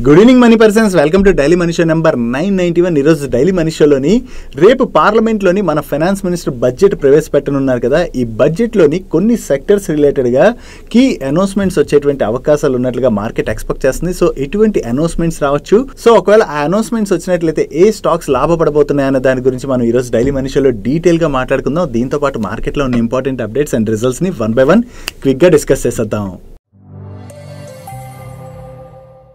Good evening money persons, welcome to daily money show number 991. ఈరోజు daily money షోలోని రేపు పార్లమెంట్లోని మన finance minister budget ప్రవేశపెట్టనున్నారు కదా. ఈ బడ్జెట్లోని కొన్ని సెక్టర్స్ రిలేటెడ్గా కీ అనౌన్స్మెంట్స్ వచ్చేటువంటి అవకాశాలు ఉన్నట్లుగా మార్కెట్ ఎక్స్పెక్ట్ చేస్తుంది. సో ఎటువంటి అనౌన్స్మెంట్స్ రావచ్చు, సో ఒకవేళ ఆ అనౌన్స్మెంట్స్ వచ్చినట్లయితే ఏ స్టాక్స్ లాభపడబోతున్నాయన్న దాని గురించి మనం ఈరోజు డైలీ మనీ షోలో డీటెయిల్గా మాట్లాడుకుందాం. దీంతో పాటు మార్కెట్లో ఉన్న ఇంపార్టెంట్ అప్డేట్స్ అండ్ రిజల్ట్స్ని వన్ బై వన్ క్విక్గా డిస్కస్ చేసేద్దాం.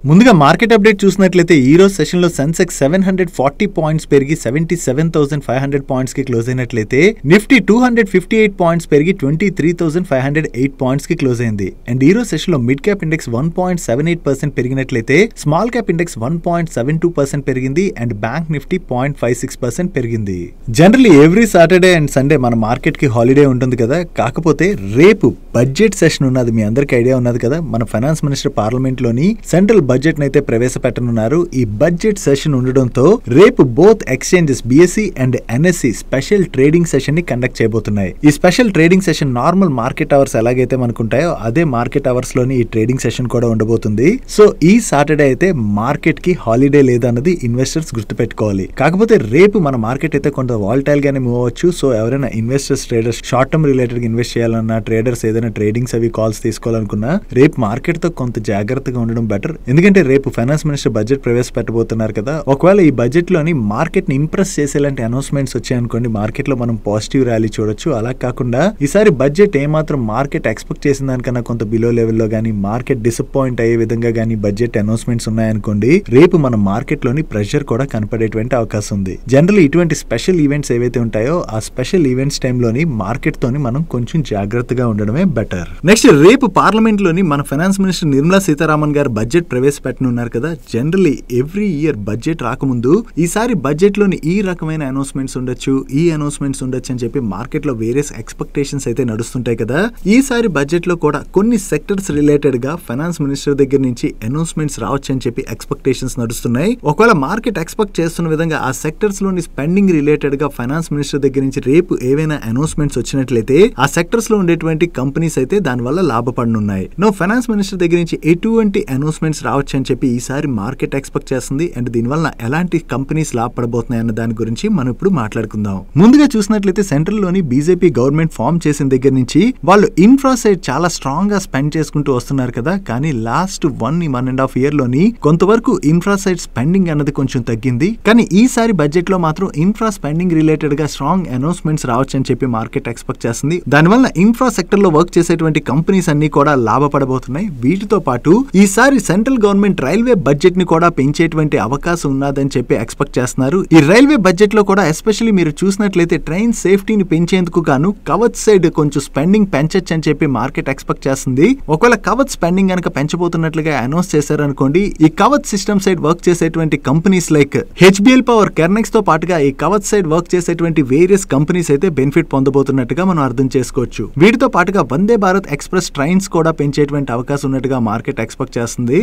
ముందుగా మార్కెట్ అప్డేట్ చూసినట్లయితే ఈ రోజు సెషన్లో సెన్సెక్స్ 740 పాయింట్స్ పెరిగి 77,500 పాయింట్స్కి క్లోజ్ అయినట్లయితే నిఫ్టీ 258 పాయింట్స్ పెరిగి 23,508 పాయింట్స్కి క్లోజ్ అయింది. అండ్ ఈ రోజు సెషన్లో మిడ్ క్యాప్ ఇండెక్స్ 1.78% పెరిగినట్లయితే స్మాల్ క్యాప్ ఇండెక్స్ 1.72% పెరిగింది. అండ్ బ్యాంక్ నిఫ్టీ 0.56% పెరిగింది. Generally every Saturday and Sunday మన మార్కెట్కి హాలిడే ఉంటుంది కదా. కాకపోతే రేపు బడ్జెట్ సెషన్ ఉన్నది, మీ అందరికీ ఐడియా ఉన్నది కదా. మన ఫైనాన్స్ మినిస్టర్ పార్లమెంట్లోని సెంట్రల్ బడ్జెట్ నైతే ప్రవేశపెట్టనున్నారు. ఈ బడ్జెట్ సెషన్ ఉండడంతో రేపు both exchanges BSE and NSE special trading session ని కండక్ట్ చేయబోతున్నాయి. ఈ special trading session normal market hours ఎలాగైతే మనకుంటాయో అదే మార్కెట్ అవర్స్ లోని ఈ ట్రేడింగ్ సెషన్ కూడా ఉండబోతుంది. సో ఈ సాటర్డే అయితే మార్కెట్ కి హాలిడే లేదన్నది ఇన్వెస్టర్స్ గుర్తుపెట్టుకోవాలి. కాకపోతే రేపు మన మార్కెట్ అయితే కొంత వాలటైల్ గానే మూవ్ అవ్వచ్చు. సో ఎవరైనా investors, traders short term related invest చేయాలన్నా, ట్రేడర్స్ ఏదైనా ట్రేడింగ్స్ అవి కాల్స్ తీసుకోవాలనుకున్నా రేపు మార్కెట్ తో కొంత జాగ్రత్తగా ఉండడం బెటర్. ఎందుకంటే రేపు ఫైనాన్స్ మినిస్టర్ బడ్జెట్ ప్రవేశపెట్టబోతున్నారు కదా. ఒకవేళ ఈ బడ్జెట్ లోని మార్కెట్ ని ఇంప్రెస్ చేసేలాంటి అనౌన్స్మెంట్స్ వచ్చాయనుకోండి, మార్కెట్ లో మనం పాజిటివ్ ర్యాలీ చూడొచ్చు. అలా కాకుండా ఈసారి బడ్జెట్ ఏమాత్రం మార్కెట్ ఎక్స్పెక్ట్ చేసిన దానికన్నా కొంత బిలో లెవెల్లో గానీ, మార్కెట్ డిసప్పాయింట్ అయ్యే విధంగా గానీ బడ్జెట్ అనౌన్స్మెంట్స్ ఉన్నాయనుకోండి, రేపు మన మార్కెట్ లోని ప్రెషర్ కూడా కనపడేటువంటి అవకాశం ఉంది. జనరల్ ఇటువంటి స్పెషల్ ఈవెంట్స్ ఏవైతే ఉంటాయో ఆ స్పెషల్ ఈవెంట్స్ టైంలోని మార్కెట్ తోని మనం కొంచెం జాగ్రత్తగా ఉండడమే బెటర్. నెక్స్ట్, రేపు పార్లమెంట్ లోని మన ఫైనాన్స్ మినిస్టర్ నిర్మలా సీతారామన్ గారు బడ్జెట్ ప్రవేశపెట్టనున్నారు కదా. జనరల్లీ ఎవ్రీ ఇయర్ బడ్జెట్ రాకముందు ఈసారి బడ్జెట్ లోని ఈ రకమైన అనౌన్స్మెంట్స్ ఉండొచ్చు, ఈ అనౌన్స్మెంట్స్ ఉండొచ్చు అని చెప్పి మార్కెట్ లో వేరియస్ ఎక్స్పెక్టేషన్స్ అయితే నడుస్తుంటాయి కదా. ఈసారి బడ్జెట్ లో కూడా కొన్ని సెక్టర్స్ రిలేటెడ్ గా ఫైనాన్స్ మినిస్టర్ దగ్గర నుంచి అనౌన్స్మెంట్స్ రావచ్చు అని చెప్పి ఎక్స్పెక్టేషన్స్ నడుస్తున్నాయి. ఒకవేళ మార్కెట్ ఎక్స్పెక్ట్ చేస్తున్న విధంగా ఆ సెక్టర్స్ లోని స్పెండింగ్ రిలేటెడ్ గా ఫైనాన్స్ మినిస్టర్ దగ్గర నుంచి రేపు ఏవైనా అనౌన్స్మెంట్స్ వచ్చినట్లయితే ఆ సెక్టర్స్ లో ఉండేటువంటి కంపెనీస్ అయితే దాని వల్ల లాభపడనున్నాయి. ఫైనాన్స్ మినిస్టర్ దగ్గర నుంచి ఎటువంటి అనౌన్స్మెంట్స్ రావచ్చు అని చెప్పి ఈసారి మార్కెట్ ఎక్స్పెక్ట్ చేస్తుంది. అండ్ దీనివల్ల ఎలాంటి కంపెనీస్ లాభపడబోతున్నాయి అన్న దాని గురించి మనం ఇప్పుడు మాట్లాడుకుందాం. ముందుగా చూసినట్లయితే సెంట్రల్ లోని బీజేపీ గవర్నమెంట్ ఫామ్ చేసిన దగ్గర నుంచి వాళ్ళు ఇన్ఫ్రా సైడ్ చాలా స్ట్రాంగ్ గా స్పెండ్ చేసుకుంటూ వస్తున్నారు కదా. కానీ లాస్ట్ 1.5 ఇయర్ లోని కొంతవరకు ఇన్ఫ్రా సైడ్ స్పెండింగ్ అన్నది కొంచెం తగ్గింది. కానీ ఈసారి బడ్జెట్ లో మాత్రం ఇన్ఫ్రా స్పెండింగ్ రిలేటెడ్ గా స్ట్రాంగ్ అనౌన్స్మెంట్స్ రావచ్చు అని చెప్పి మార్కెట్ ఎక్స్పెక్ట్ చేస్తుంది. దానివల్ల ఇన్ఫ్రా సెక్టర్ లో వర్క్ చేసేటువంటి కంపెనీస్ అన్ని కూడా లాభపడబోతున్నాయి. వీటితో పాటు ఈసారి సెంట్రల్ గవర్నమెంట్ రైల్వే బడ్జెట్ ని కూడా పెంచేటువంటి అవకాశం ఉన్నదని చెప్పి ఎక్స్పెక్ట్ చేస్తున్నారు. ఈ రైల్వే బడ్జెట్ లో కూడా ఎస్పెషల్లీ మీరు చూసినట్లయితే ట్రైన్ సేఫ్టీని పెంచేందుకు గాను కవచ్ సైడ్ కొంచెం స్పెండింగ్ పెంచొచ్చు అని చెప్పి మార్కెట్ ఎక్స్పెక్ట్ చేస్తుంది. ఒకవేళ కవచ్ స్పెండింగ్ కనుక పెంచబోతున్నట్లుగా అనౌన్స్ చేశారనుకోండి, ఈ కవచ్ సిస్టమ్ సైడ్ వర్క్ చేసేటువంటి companies like HBL power, Kernex తో పాటుగా ఈ కవచ్ సైడ్ వర్క్ చేసేటువంటి వేరియస్ కంపెనీస్ అయితే బెనిఫిట్ పొందబోతున్నట్టుగా మనం అర్థం చేసుకోవచ్చు. వీటితో పాటుగా వందే భారత్ ఎక్స్ప్రెస్ ట్రైన్స్ కూడా పెంచేటువంటి అవకాశం ఉన్నట్టుగా మార్కెట్ ఎక్స్పెక్ట్ చేస్తుంది.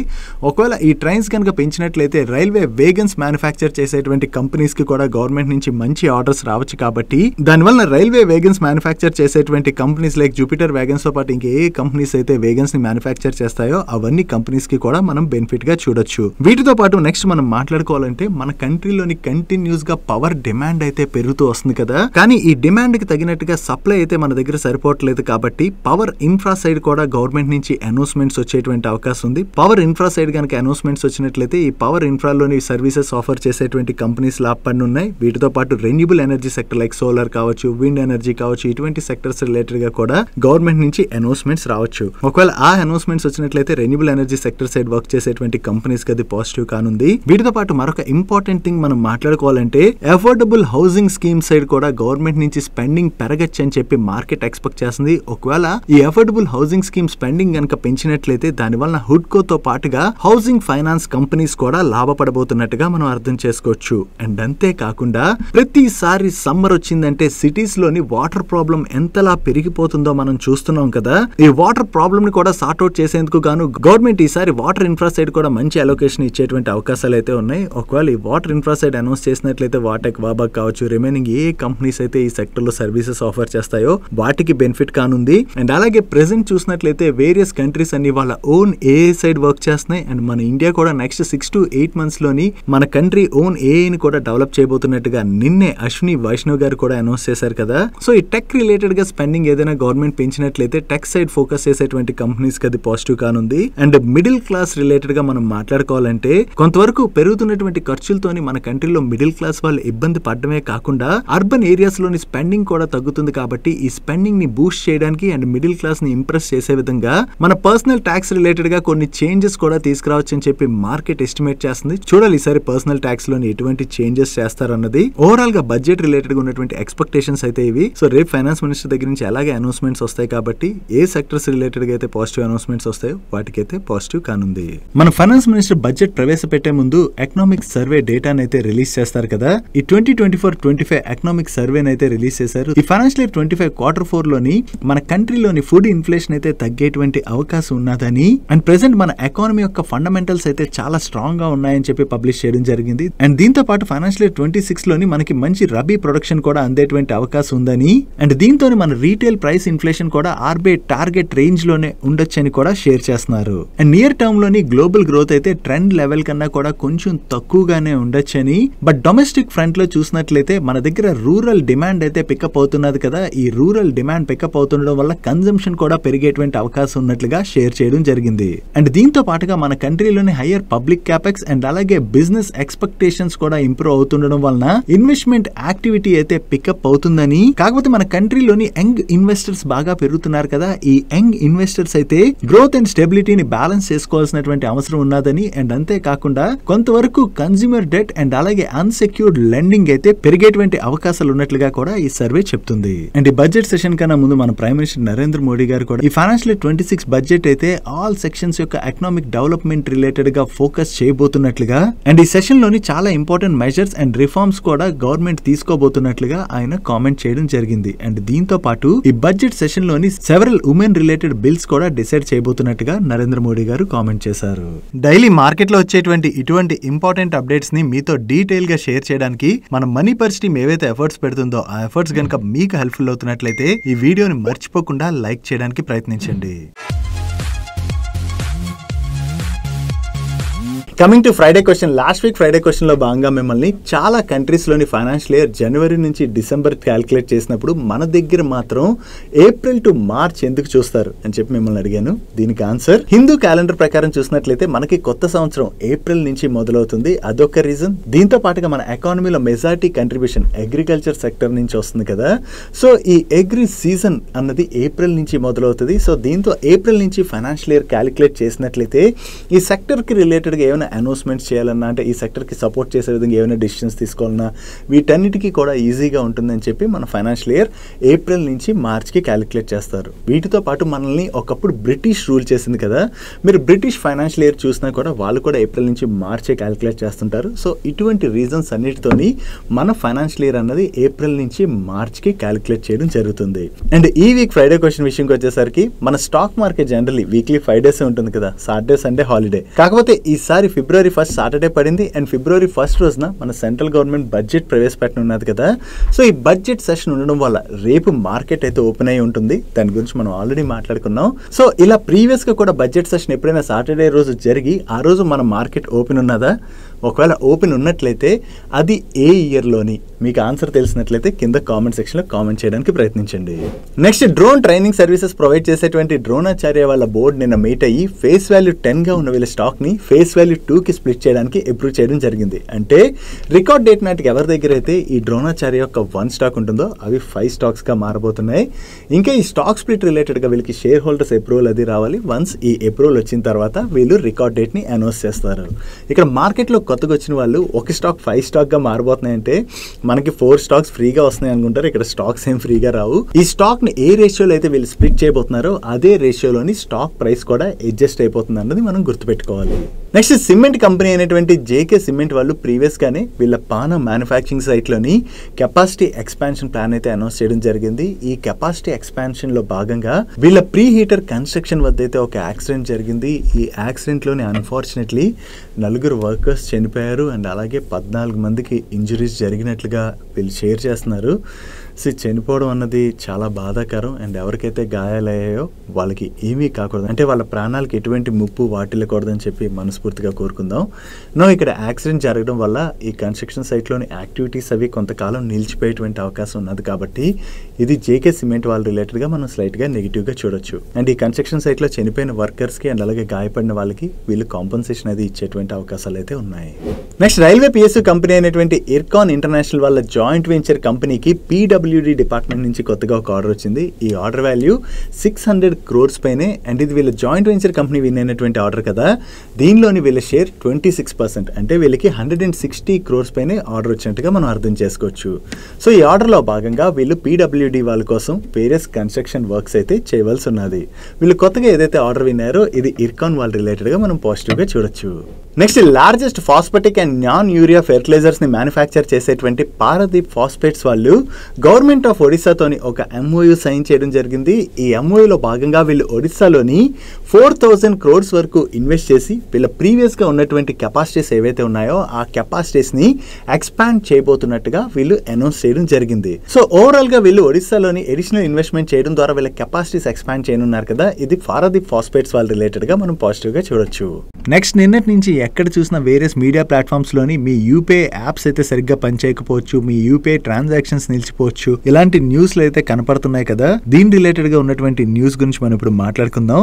ఒకవేళ ఈ ట్రైన్స్ కనుక పెంచినట్లయితే రైల్వే వేగన్స్ మ్యానుఫ్యాక్చర్ చేసేటువంటి కంపెనీస్ కి కూడా గవర్నమెంట్ నుంచి మంచి ఆర్డర్స్ రావచ్చు. కాబట్టి దానివల్ల రైల్వే వేగన్స్ మ్యానుఫ్యాక్చర్ చేసేటువంటి కంపెనీస్ లైక్ జూపిటర్ వేగన్స్ తో పాటు ఇంకే కంపెనీస్ అయితే వేగన్స్ ని మ్యానుఫ్యాక్చర్ చేస్తాయో అవన్నీ కంపెనీస్ కి కూడా మనం బెనిఫిట్ గా చూడొచ్చు. వీటితో పాటు నెక్స్ట్ మనం మాట్లాడుకోవాలంటే మన కంట్రీలోని కంటిన్యూస్ గా పవర్ డిమాండ్ అయితే పెరుగుతూ వస్తుంది కదా. కానీ ఈ డిమాండ్ కి తగినట్టుగా సప్లై అయితే మన దగ్గర సరిపోవట్లేదు. కాబట్టి పవర్ ఇన్ఫ్రా సైడ్ కూడా గవర్నమెంట్ నుంచి అనౌన్స్మెంట్స్ వచ్చేటువంటి అవకాశం ఉంది. పవర్ ఇన్ఫ్రా సైడ్ కనుక అనౌన్స్మెంట్స్ వచ్చినట్లయితే ఈ పవర్ ఇన్ఫ్రాలోని సర్వీసెస్ ఆఫర్ చేసేటువంటి కంపెనీస్ లాభపడనున్నాయి. వీటితో పాటు renewable energy sector like solar కావచ్చు, విండ్ ఎనర్జీ కావచ్చు, ఇటువంటి సెక్టర్స్ రిలేటెడ్ గా కూడా గవర్నమెంట్ నుంచి అనౌన్స్మెంట్స్ రావచ్చు. ఒకవేళ ఆ అనౌన్స్మెంట్స్ వచ్చినట్లయితే renewable energy sector side work చేసేటువంటి కంపెనీస్ కి అది పాజిటివ్ కానుంది. వీటితో పాటు మరొక ఇంపార్టెంట్ థింగ్ మనం మాట్లాడుకోవాలంటే అఫోర్డబుల్ హౌసింగ్ స్కీమ్ సైడ్ కూడా గవర్నమెంట్ నుంచి స్పెండింగ్ పెరగచ్చు అని చెప్పి మార్కెట్ ఎక్స్పెక్ట్ చేస్తుంది. ఒకవేళ ఈ అఫోర్డబుల్ హౌసింగ్ స్కీమ్ స్పెండింగ్ కనుక పెంచినట్లయితే దానివల్ల హుడ్కో తో పాటుగా హౌసింగ్ ఫైనాన్స్ కంపెనీస్ కూడా లాభపడబోతున్నట్టుగా మనం అర్థం చేసుకోవచ్చు. అండ్ అంతేకాకుండా ప్రతిసారి సమ్మర్ వచ్చిందంటే సిటీస్ లోని వాటర్ ప్రాబ్లం ఎంతలా పెరిగిపోతుందో మనం చూస్తున్నాం కదా. ఈ వాటర్ ప్రాబ్లమ్ ని కూడా సార్ట్ అవుట్ చేసేందుకు గాను గవర్నమెంట్ ఈసారి వాటర్ ఇన్ఫ్రా సైడ్ కూడా మంచి అలొకేషన్ ఇచ్చేటువంటి అవకాశాలు అయితే ఉన్నాయి. ఒకవేళ ఈ వాటర్ ఇన్ఫ్రా సైడ్ అనౌన్స్ చేసినట్లయితే వాటెక్, వాబాక్ కావచ్చు, రిమైనింగ్ ఏ కంపెనీస్ అయితే ఈ సెక్టర్ లో సర్వీసెస్ ఆఫర్ చేస్తాయో వాటికి బెనిఫిట్ కానుంది. అండ్ అలాగే ప్రెసెంట్ చూసినట్లయితే వేరియస్ కంట్రీస్ అన్ని వాళ్ళ ఓన్ ఏ సైడ్ వర్క్ చేస్తున్నాయి. రాబోతున్నాయి. అండ్ మన ఇండియా కూడా నెక్స్ట్ 6 to 8 months లోని మన కంట్రీ ఓన్ ఏఐని కూడా డెవలప్ చేయబోతున్నట్టుగా నిన్నే అశ్విని వైష్ణవ్ గారు కూడా అనౌన్స్ చేశారు కదా. సో ఈ టెక్ రిలేటెడ్ గా స్పెండింగ్ ఏదైనా గవర్నమెంట్ పెంచినట్లయితే టెక్ సైడ్ ఫోకస్ చేసేటువంటి కంపెనీస్ కి అది పాజిటివ్ కానుంది. అండ్ మిడిల్ క్లాస్ రిలేటెడ్ గా మనం మాట్లాడుకోవాలంటే కొంతవరకు పెరుగుతున్నటువంటి ఖర్చులతోని మన కంట్రీలో మిడిల్ క్లాస్ వాళ్ళు ఇబ్బంది పడడమే కాకుండా అర్బన్ ఏరియాస్ లోని స్పెండింగ్ కూడా తగ్గుతుంది. కాబట్టి ఈ స్పెండింగ్ ని బూస్ట్ చేయడానికి అండ్ మిడిల్ క్లాస్ ని ఇంప్రెస్ చేసే విధంగా మన పర్సనల్ ట్యాక్స్ రిలేటెడ్ గా కొన్ని చేంజెస్ కూడా తీసుకురావచ్చు అని చెప్పి మార్కెట్ ఎస్టిమేట్ చేస్తుంది. చూడాలి ఈసారి పర్సనల్ ట్యాక్స్ లోని ఎటువంటి చేంజెస్ చేస్తారన్నది. ఓవరాల్ గా బడ్జెట్ రిలేటెడ్ గా ఉన్నటువంటి ఎక్స్పెక్టేషన్స్ అయితే ఇవి. సో రేపు ఫైనాన్స్ మినిస్టర్ దగ్గర నుంచి అలాగే అనౌన్స్మెంట్స్ వస్తాయి కాబట్టి ఏ సెక్టర్స్ రిలేటెడ్ గా అయితే పాజిటివ్ అనౌన్స్మెంట్స్ వస్తాయో వాటికైతే పాజిటివ్ కానుంది. మన ఫైనాన్స్ మినిస్టర్ బడ్జెట్ ప్రవేశపెట్టే ముందు ఎకనామిక్ సర్వే డేటాను అయితే రిలీజ్ చేస్తారు కదా. ఈ 2024-25 ఎకనామిక్ సర్వేని అయితే రిలీజ్ చేశారు. ఈ ఫైనాన్షియల్ ఇయర్ 25 Q4 లోని మన కంట్రీలోని ఫుడ్ ఇన్ఫ్లేషన్ అయితే తగ్గేటువంటి అవకాశం ఉన్నదని అండ్ ప్రెసెంట్ మన ఎకానమీ యొక్క ఫండమెంటల్స్ అయితే చాలా స్ట్రాంగ్ గా ఉన్నాయని చెప్పి పబ్లిష్ చేయడం జరిగింది. అండ్ దీంతో పాటు ఫైనాన్షియల్ ఇయర్ 26 లోని మనకి మంచి రబీ ప్రొడక్షన్ కూడా అందేటువంటి అవకాశం ఉందని అండ్ దీంతో మన రీటైల్ ప్రైస్ ఇన్ఫ్లేషన్ కూడా RBI టార్గెట్ రేంజ్ లోనే ఉండొచ్చని కూడా షేర్ చేస్తున్నారు. అండ్ నియర్ టర్మ్ లోని గ్లోబల్ గ్రోత్ అయితే ట్రెండ్ లెవెల్ కన్నా కూడా కొంచెం తక్కువగానే ఉండొచ్చని. బట్ డొమెస్టిక్ ఫ్రంట్ లో చూసినట్లయితే మన దగ్గర రూరల్ డిమాండ్ అయితే పికప్ అవుతున్నది కదా. ఈ రూరల్ డిమాండ్ పికప్ అవుతుండడం వల్ల కన్జంప్షన్ కూడా పెరిగేటువంటి అవకాశం ఉన్నట్లుగా షేర్ చేయడం జరిగింది. అండ్ దీంతో పాటుగా మన కంట్రీలోని హైయర్ పబ్లిక్ క్యాపెక్స్ అండ్ అలాగే బిజినెస్ ఎక్స్పెక్టేషన్స్ కూడా ఇంప్రూవ్ అవుతుండడం వలన ఇన్వెస్ట్మెంట్ యాక్టివిటీ అయితే పికప్ అవుతుందని. కాకపోతే మన కంట్రీలోని యంగ్ ఇన్వెస్టర్స్ బాగా పెరుగుతున్నారు కదా. ఈ యంగ్ ఇన్వెస్టర్స్ అయితే గ్రోత్ అండ్ స్టెబిలిటీని బ్యాలెన్స్ చేసుకోవాల్సినటువంటి అవసరం ఉన్నదని అండ్ అంతేకాకుండా కొంతవరకు కన్స్యూమర్ డెట్ అండ్ అలాగే అన్సెక్యూర్డ్ లెండింగ్ అయితే పెరిగేటువంటి అవకాశాలు ఉన్నట్లుగా కూడా ఈ సర్వే చెప్తుంది. అండ్ ఈ బడ్జెట్ సెషన్ కన్నా ముందు మన ప్రైమ్ మినిస్టర్ నరేంద్ర మోడీ గారు కూడా ఈ ఫైనాన్షియల్ ఇయర్ 26 బడ్జెట్ అయితే ఆల్ సెక్షన్స్ యొక్క ఎకనామిక్ డెవలప్మెంట్ రిలేటెడ్ గా ఫోకస్ చేయబోతున్నట్లుగా అండ్ ఈ సెషన్ లోని చాలా ఇంపార్టెంట్ మెజర్స్ అండ్ రిఫార్మ్స్ కూడా గవర్నమెంట్ తీసుకోబోతున్నట్లుగా ఆయన కామెంట్ చేయడం జరిగింది. అండ్ దీంతో పాటు ఈ బడ్జెట్ సెషన్ లోని సెవరల్ ఉమెన్ రిలేటెడ్ బిల్స్ కూడా డిసైడ్ చేయబోతున్నట్టుగా నరేంద్ర మోడీ గారు కామెంట్ చేశారు. డైలీ మార్కెట్ లో వచ్చేటువంటి ఇటువంటి ఇంపార్టెంట్ అప్డేట్స్ ని మీతో డీటెయిల్ గా షేర్ చేయడానికి మన మనీ పర్స్ టీమ్ ఏవైతే ఎఫర్ట్స్ పెడుతుందో ఆ ఎఫర్ట్స్ గనుక మీకు హెల్ప్ఫుల్ అవుతున్నట్లయితే ఈ వీడియోని మర్చిపోకుండా లైక్ చేయడానికి ప్రయత్నించండి. Coming to Friday question. Last week Friday question లో భాగంగా మిమ్మల్ని చాలా కంట్రీస్ లోని ఫైనాన్షియల్ ఇయర్ జనవరి నుంచి డిసెంబర్ క్యాలిక్యులేట్ చేసినప్పుడు మన దగ్గర మాత్రం ఏప్రిల్ టు మార్చ్ ఎందుకు చూస్తారు అని చెప్పి మిమ్మల్ని అడిగాను. దీనికి ఆన్సర్ హిందూ క్యాలెండర్ ప్రకారం చూసినట్లయితే మనకి కొత్త సంవత్సరం ఏప్రిల్ నుంచి మొదలవుతుంది. అదొక రీజన్. దీంతో పాటుగా మన ఎకానమీలో మెజారిటీ కంట్రిబ్యూషన్ అగ్రికల్చర్ సెక్టర్ నుంచి వస్తుంది కదా. సో ఈ అగ్రి సీజన్ అన్నది ఏప్రిల్ నుంచి మొదలవుతుంది. సో దీంతో ఏప్రిల్ నుంచి ఫైనాన్షియల్ ఇయర్ క్యాలిక్యులేట్ చేసినట్లయితే ఈ సెక్టర్ కి రిలేటెడ్ గా ఏమైనా అనౌన్స్మెంట్స్ చేయాలన్నా అంటే ఈ సెక్టర్కి సపోర్ట్ చేసే విధంగా ఏమైనా డిసిషన్స్ తీసుకోవాలన్నా వీటన్నిటికీ కూడా ఈజీగా ఉంటుందని చెప్పి మన ఫైనాన్షియల్ ఇయర్ ఏప్రిల్ నుంచి మార్చ్కి క్యాలిక్యులేట్ చేస్తారు. వీటితో పాటు మనల్ని ఒకప్పుడు బ్రిటిష్ రూల్ చేసింది కదా. మీరు బ్రిటిష్ ఫైనాన్షియల్ ఇయర్ చూసినా కూడా వాళ్ళు కూడా ఏప్రిల్ నుంచి మార్చే క్యాలిక్యులేట్ చేస్తుంటారు. సో ఇటువంటి రీజన్స్ అన్నిటితోని మన ఫైనాన్షియల్ ఇయర్ అన్నది ఏప్రిల్ నుంచి మార్చ్కి క్యాలిక్యులేట్ చేయడం జరుగుతుంది. అండ్ ఈ వీక్ ఫ్రైడే క్వశ్చన్ విషయంకి వచ్చేసరికి మన stock market generally weekly 5 days ఉంటుంది కదా. Saturday Sunday holiday. కాకపోతే ఈసారి ఫిబ్రవరి 1st సాటర్డే పడింది. అండ్ ఫిబ్రవరి 1st రోజున మన సెంట్రల్ గవర్నమెంట్ బడ్జెట్ ప్రవేశపెట్టనున్నది కదా. సో ఈ బడ్జెట్ సెషన్ ఉండడం వల్ల రేపు మార్కెట్ అయితే ఓపెన్ అయి ఉంటుంది. దాని గురించి మనం ఆల్రెడీ మాట్లాడుకున్నాం. సో ఇలా ప్రీవియస్ గా కూడా బడ్జెట్ సెషన్ ఎప్పుడైనా సాటర్డే రోజు జరిగి ఆ రోజు మన మార్కెట్ ఓపెన్ ఉన్నదా? ఒకవేళ ఓపెన్ ఉన్నట్లయితే అది ఏ ఇయర్లోని? మీకు ఆన్సర్ తెలిసినట్లయితే కింద కామెంట్ సెక్షన్లో కామెంట్ చేయడానికి ప్రయత్నించండి. Next drone training services provide చేసేటువంటి డ్రోనాచార్య వాళ్ళ బోర్డు నిన్న మీట్ అయ్యి ఫేస్ వాల్యూ 10 గా ఉన్న వీళ్ళ స్టాక్ని ఫేస్ వాల్యూ 2కి స్ప్లిట్ చేయడానికి అప్రూవ్ చేయడం జరిగింది. అంటే రికార్డ్ డేట్ నాటికి ఎవరి దగ్గర అయితే ఈ డ్రోనాచార్య యొక్క 1 స్టాక్ ఉంటుందో అవి 5 స్టాక్స్గా మారబోతున్నాయి. ఇంకా ఈ స్టాక్ స్ప్లిట్ రిలేటెడ్గా వీళ్ళకి షేర్ హోల్డర్స్ అప్రూవల్ అది రావాలి. వన్స్ ఈ అప్రూవల్ వచ్చిన తర్వాత వీళ్ళు రికార్డ్ డేట్ని అనౌన్స్ చేస్తారు. ఇక్కడ మార్కెట్లో కొత్తగా వచ్చిన వాళ్ళు ఒక స్టాక్ 5 స్టాక్గా మారబోతున్నాయంటే మనకి 4 స్టాక్స్ ఫ్రీగా వస్తున్నాయి అనుకుంటారు. ఇక్కడ స్టాక్స్ ఏం ఫ్రీగా రావు. ఈ స్టాక్ ని ఏ రేషియోలో అయితే వీళ్ళు స్ప్లిట్ చేయబోతున్నారో అదే రేషియోలోని స్టాక్ ప్రైస్ కూడా అడ్జస్ట్ అయిపోతుంది అన్నది మనం గుర్తుపెట్టుకోవాలి. నెక్స్ట్ సిమెంట్ కంపెనీ అయినటువంటి జేకే సిమెంట్ వాళ్ళు ప్రీవియస్ గానే వీళ్ళ పాన మ్యానుఫ్యాక్చరింగ్ సైట్ లోని కెపాసిటీ ఎక్స్పాన్షన్ ప్లాన్ అయితే అనౌన్స్ చేయడం జరిగింది. ఈ కెపాసిటీ ఎక్స్పాన్షన్ లో భాగంగా వీళ్ళ ప్రీ హీటర్ కన్స్ట్రక్షన్ వద్ద అయితే ఒక యాక్సిడెంట్ జరిగింది. ఈ యాక్సిడెంట్ లోని అన్ఫార్చునేట్లీ 4 వర్కర్స్ చనిపోయారు అండ్ అలాగే 14 మందికి ఇంజరీస్ జరిగినట్లుగా వీళ్ళు షేర్ చేస్తున్నారు. చనిపోవడం అన్నది చాలా బాధాకరం. అండ్ ఎవరికైతే గాయాలయ్యాయో వాళ్ళకి ఏమీ కాకూడదు, అంటే వాళ్ళ ప్రాణాలకి ఎటువంటి ముప్పు వాటిల్లకూడదని చెప్పి మనస్ఫూర్తిగా కోరుకుందాం. ఇక్కడ యాక్సిడెంట్ జరగడం వల్ల ఈ కన్స్ట్రక్షన్ సైట్లోని యాక్టివిటీస్ అవి కొంతకాలం నిలిచిపోయేటువంటి అవకాశం ఉన్నది. కాబట్టి ఇది జేకే సిమెంట్ వాళ్ళ రిలేటెడ్గా మనం స్లైట్గా నెగిటివ్గా చూడొచ్చు. అండ్ ఈ కన్స్ట్రక్షన్ సైట్లో చనిపోయిన వర్కర్స్కి అండ్ అలాగే గాయపడిన వాళ్ళకి వీళ్ళు కాంపన్సేషన్ అది ఇచ్చేటువంటి అవకాశాలు అయితే ఉన్నాయి. నెక్స్ట్ రైల్వే పిఎస్యూ కంపెనీ అయినటువంటి ఇర్కాన్ ఇంటర్నేషనల్ వాళ్ళ జాయింట్ వెంచర్ కంపెనీకి పీడబ్ల్యూడి డిపార్ట్మెంట్ నుంచి కొత్తగా ఒక ఆర్డర్ వచ్చింది. ఈ ఆర్డర్ వాల్యూ 600 crores పైనే. అండ్ ఇది వీళ్ళ జాయింట్ వెంచర్ కంపెనీ విన్ అయినటువంటి ఆర్డర్ కదా. దీనిలోని వీళ్ళ షేర్ 26%, అంటే వీళ్ళకి 160 crores పైనే ఆర్డర్ వచ్చినట్టుగా మనం అర్థం చేసుకోవచ్చు. సో ఈ ఆర్డర్లో భాగంగా వీళ్ళు పీడబ్ల్యూడి వాళ్ళ కోసం వేరియస్ కన్స్ట్రక్షన్ వర్క్స్ అయితే చేయవలసి ఉన్నది. వీళ్ళు కొత్తగా ఏదైతే ఆర్డర్ విన్నారో ఇది ఇర్కాన్ వాళ్ళ రిలేటెడ్గా మనం పాజిటివ్గా చూడొచ్చు. Next largest phosphatic and non urea fertilisers ని మ్యానుఫ్యాక్చర్ చేసేటువంటి పారాదీప్ ఫాస్ఫేట్స్ వాళ్ళు గవర్నమెంట్ ఆఫ్ ఒడిశాతోని ఒక ఎంఓయూ సైన్ చేయడం జరిగింది. ఈ ఎంఓయూలో భాగంగా వీళ్ళు ఒడిశాలోని 4,000 crores వరకు ఇన్వెస్ట్ చేసి వీళ్ళ ప్రీవియస్గా ఉన్నటువంటి కెపాసిటీస్ ఏవైతే ఉన్నాయో ఆ కెపాసిటీస్ ని ఎక్స్పాండ్ చేయబోతున్నట్టుగా వీళ్ళు అనౌన్స్ చేయడం జరిగింది. సో ఓవరాల్ గా వీళ్ళు ఒడిశాలోని అడిషనల్ ఇన్వెస్ట్మెంట్ చేయడం ద్వారా వీళ్ళ కెపాసిటీస్ ఎక్స్పాండ్ చేయనున్నారు కదా. ఇది పారాదీప్ ఫాస్ఫేట్స్ వాళ్ళ రిలేటెడ్ గా మనం పాజిటివ్ గా చూడొచ్చు. నెక్స్ట్ నిన్నటి నుంచి ఎక్కడ చూసిన వేరియస్ మీడియా ప్లాట్ఫామ్స్ లోని మీ యూపీఐ యాప్స్ అయితే సరిగ్గా పనిచేయకపోవచ్చు, మీ యూపీఐ ట్రాన్సాక్షన్స్ నిలిచిపోవచ్చు, ఇలాంటి న్యూస్లు అయితే కనపడుతున్నాయి కదా. దీని రిలేటెడ్ గా ఉన్నటువంటి న్యూస్ గురించి మనం ఇప్పుడు మాట్లాడుకుందాం.